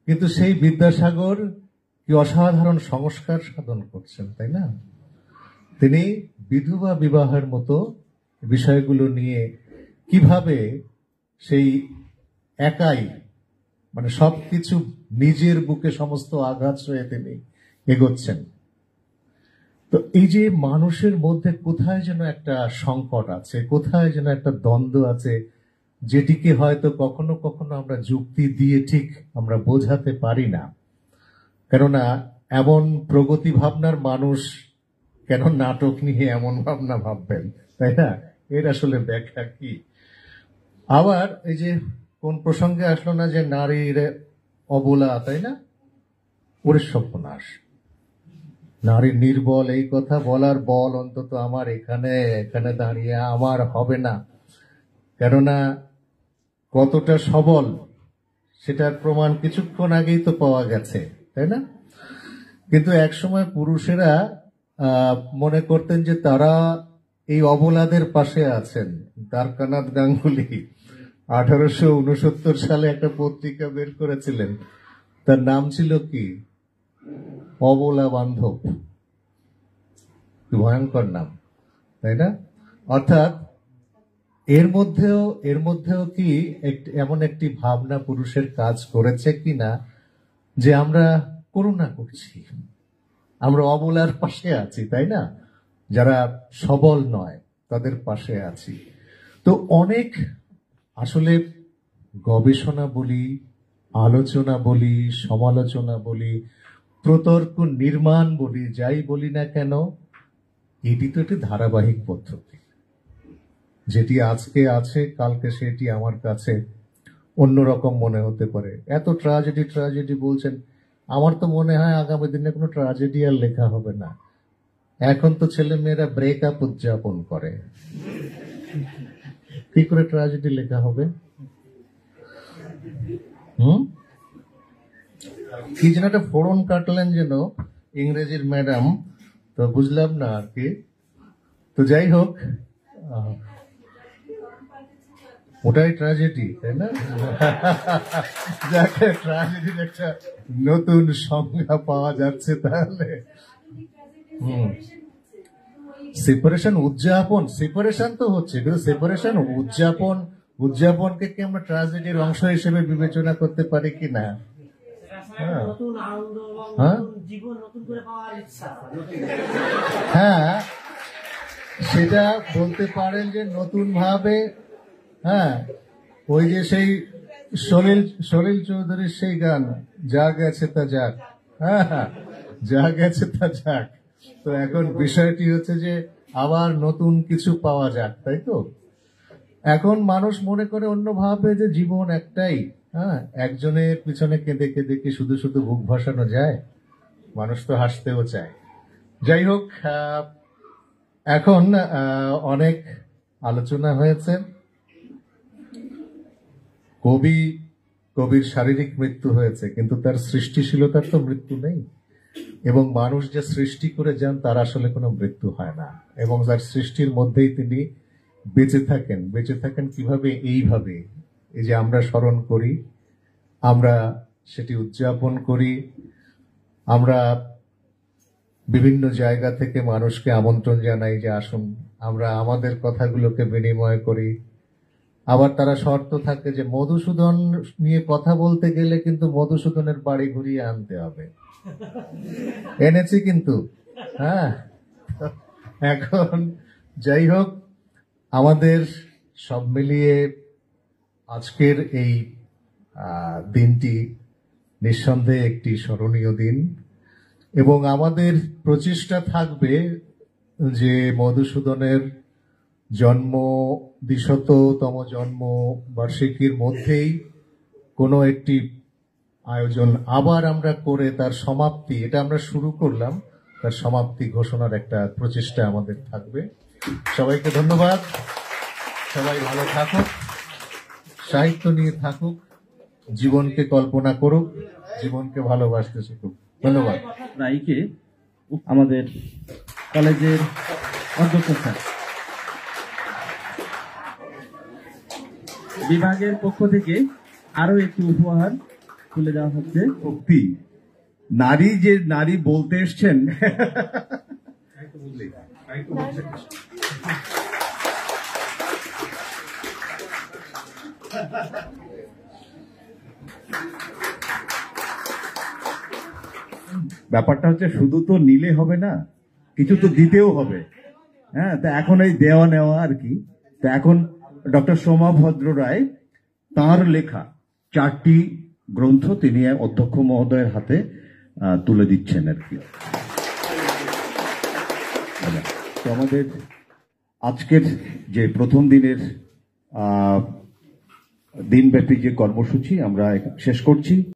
কিন্তু সেই বিদ্যাসাগর কি অসাধারণ সংস্কার সাধন করছেন, তাই না? তিনি বিধবা বিবাহের মতো বিষয়গুলো নিয়ে কিভাবে সেই একাই, মানে সবকিছু নিজের বুকে সমস্ত আঘাত সয়ে তিনি এগোচ্ছেন। তো এই যে মানুষের মধ্যে কোথায় যেন একটা সংকট আছে, কোথায় যেন একটা দ্বন্দ্ব আছে, যেটিকে হয়তো কখনো কখনো আমরা যুক্তি দিয়ে ঠিক আমরা বোঝাতে পারি না। কেননা এমন প্রগতি ভাবনার মানুষ কেন নাটক নিয়ে এমন ভাবনা ভাববেন, তাই না? এর আসলে ব্যাখ্যা কি? আবার এই যে কোন প্রসঙ্গে আসলো না যে নারীর অবলা, তাই না? ওরে সর্বনাশ, নারী নির্বল, এই কথা বলার বল অন্তত আমার এখানে দাঁড়িয়ে আমার হবে না। কেননা কতটা সবল সেটার প্রমাণ কিছুক্ষণ আগেই তো পাওয়া গেছে, তাই না? কিন্তু একসময় পুরুষেরা মনে করতেন যে তারা এই অবলাদের পাশে আছেন। দ্বারকানাথ গাঙ্গুলি 1869 সালে একটা পত্রিকা বের করেছিলেন, তার নাম ছিল কি, অবলা বান্ধব। কি ভয়ঙ্কর নাম, তাই না? অর্থাৎ এর মধ্যেও কি এমন একটি ভাবনা পুরুষের কাজ করেছে কিনা যে আমরা করুণা করছি, আমরা অবলার পাশে আছি, তাই না? যারা সবল নয় তাদের পাশে আছি। তো অনেক আসলে গবেষণা বলি, আলোচনা বলি, সমালোচনা বলি, প্রতর্ক নির্মাণ বলি, যাই বলি না কেন, এটি তো একটি ধারাবাহিক পদ্ধতি। যেটি আজকে আছে, কালকে সেটি আমার কাছে অন্যরকম মনে হতে পারে। এত ট্রাজেডি বলছেন, আমার তো মনে হয় আগামী দিনে কোনো ট্রাজেডি আর লেখা হবে না। এখন তো ছেলে মেয়েরা ব্রেকআপ উদযাপন করে, কি করে ট্রাজেডি লেখা হবে? কি যেন একটা ফোড়ন কাটলেন যেন ইংরেজির ম্যাডাম, তো বুঝলাম না আর কি। তো যাই হোক, ওটাই ট্রাজেডি, তাই না? যাকে ট্রাজেডির একটা নতুন সংজ্ঞা পাওয়া যাচ্ছে তাহলে। সেপারেশন উদযাপন, সেপারেশন তো হচ্ছে, কিন্তু সেপারেশন উদযাপনকে কি আমরা ট্রাজেডির অংশ হিসেবে বিবেচনা করতে পারি কি না? হ্যাঁ, সেটা বলতে পারেন যে নতুন ভাবে। হ্যাঁ, ওই যে সেই সলিল চৌধুরীর সেই গান, যা গেছে তা যাক। হ্যাঁ, যা গেছে তা যাক। তো এখন বিষয়টি হচ্ছে যে আবার নতুন কিছু পাওয়া যাক, তাই তো? এখন মানুষ মনে করে অন্যভাবে যে জীবন একটাই। হ্যাঁ, একজনের পিছনে কেঁদে কেঁদে কি শুধু শুধু বুক ভাসানো যায়? মানুষ তো হাসতেও চায়। যাই হোক, এখন অনেক আলোচনা হয়েছে। কবির শারীরিক মৃত্যু হয়েছে, কিন্তু তার সৃষ্টিশীলতার তো মৃত্যু নেই। এবং মানুষ যে সৃষ্টি করে যান তার আসলে কোনো মৃত্যু হয় না, এবং তার সৃষ্টির মধ্যেই তিনি বেঁচে থাকেন কিভাবে? এইভাবে, এই যে আমরা স্মরণ করি, আমরা সেটি উদযাপন করি, আমরা বিভিন্ন জায়গা থেকে মানুষকে আমন্ত্রণ জানাই যে আসুন, আমরা আমাদের কথাগুলোকে বিনিময় করি। আবার তারা শর্ত থাকে যে মধুসূদন নিয়ে কথা বলতে গেলে কিন্তু মধুসূদনের বাড়ি ঘুরিয়ে আনতে হবে। এনেছি কিন্তু। হ্যাঁ, এখন যাই হোক, আমাদের সব মিলিয়ে আজকের এই দিনটি নিঃসন্দেহে একটি স্মরণীয় দিন, এবং আমাদের প্রচেষ্টা থাকবে যে মধুসূদনের জন্ম ২০০তম জন্ম বার্ষিকীর মধ্যেই কোনো একটি আয়োজন আবার আমরা করে তার সমাপ্তি, এটা আমরা শুরু করলাম, তার সমাপ্তি ঘোষণার একটা প্রচেষ্টা আমাদের থাকবে। সবাইকে ধন্যবাদ। সবাই ভালো থাকুক, সাহিত্য নিয়ে থাকুক, জীবনকে কল্পনা করুক, জীবনকে ভালোবাসতে শিখুক। ধন্যবাদ। রায়কে আমাদের কলেজের অধ্যক্ষ স্যার, বিভাগের পক্ষ থেকে আরো একটি উপহার তুলে দেওয়া হচ্ছে। শক্তি, নারী বলতে এসছেন। ব্যাপারটা হচ্ছে শুধু তো নিলে হবে না, কিছু তো দিতেও হবে। হ্যাঁ, তা এখন এই দেওয়া নেওয়া আর কি। তো এখন ডক্টর সোমাভদ্র রায় তাঁর লেখা 4টি গ্রন্থ তিনি অধ্যক্ষ মহোদয়ের হাতে তুলে দিচ্ছেন আর কি। তো আমাদের আজকের যে প্রথম দিনের দিনব্যাপী যে কর্মসূচি আমরা শেষ করছি।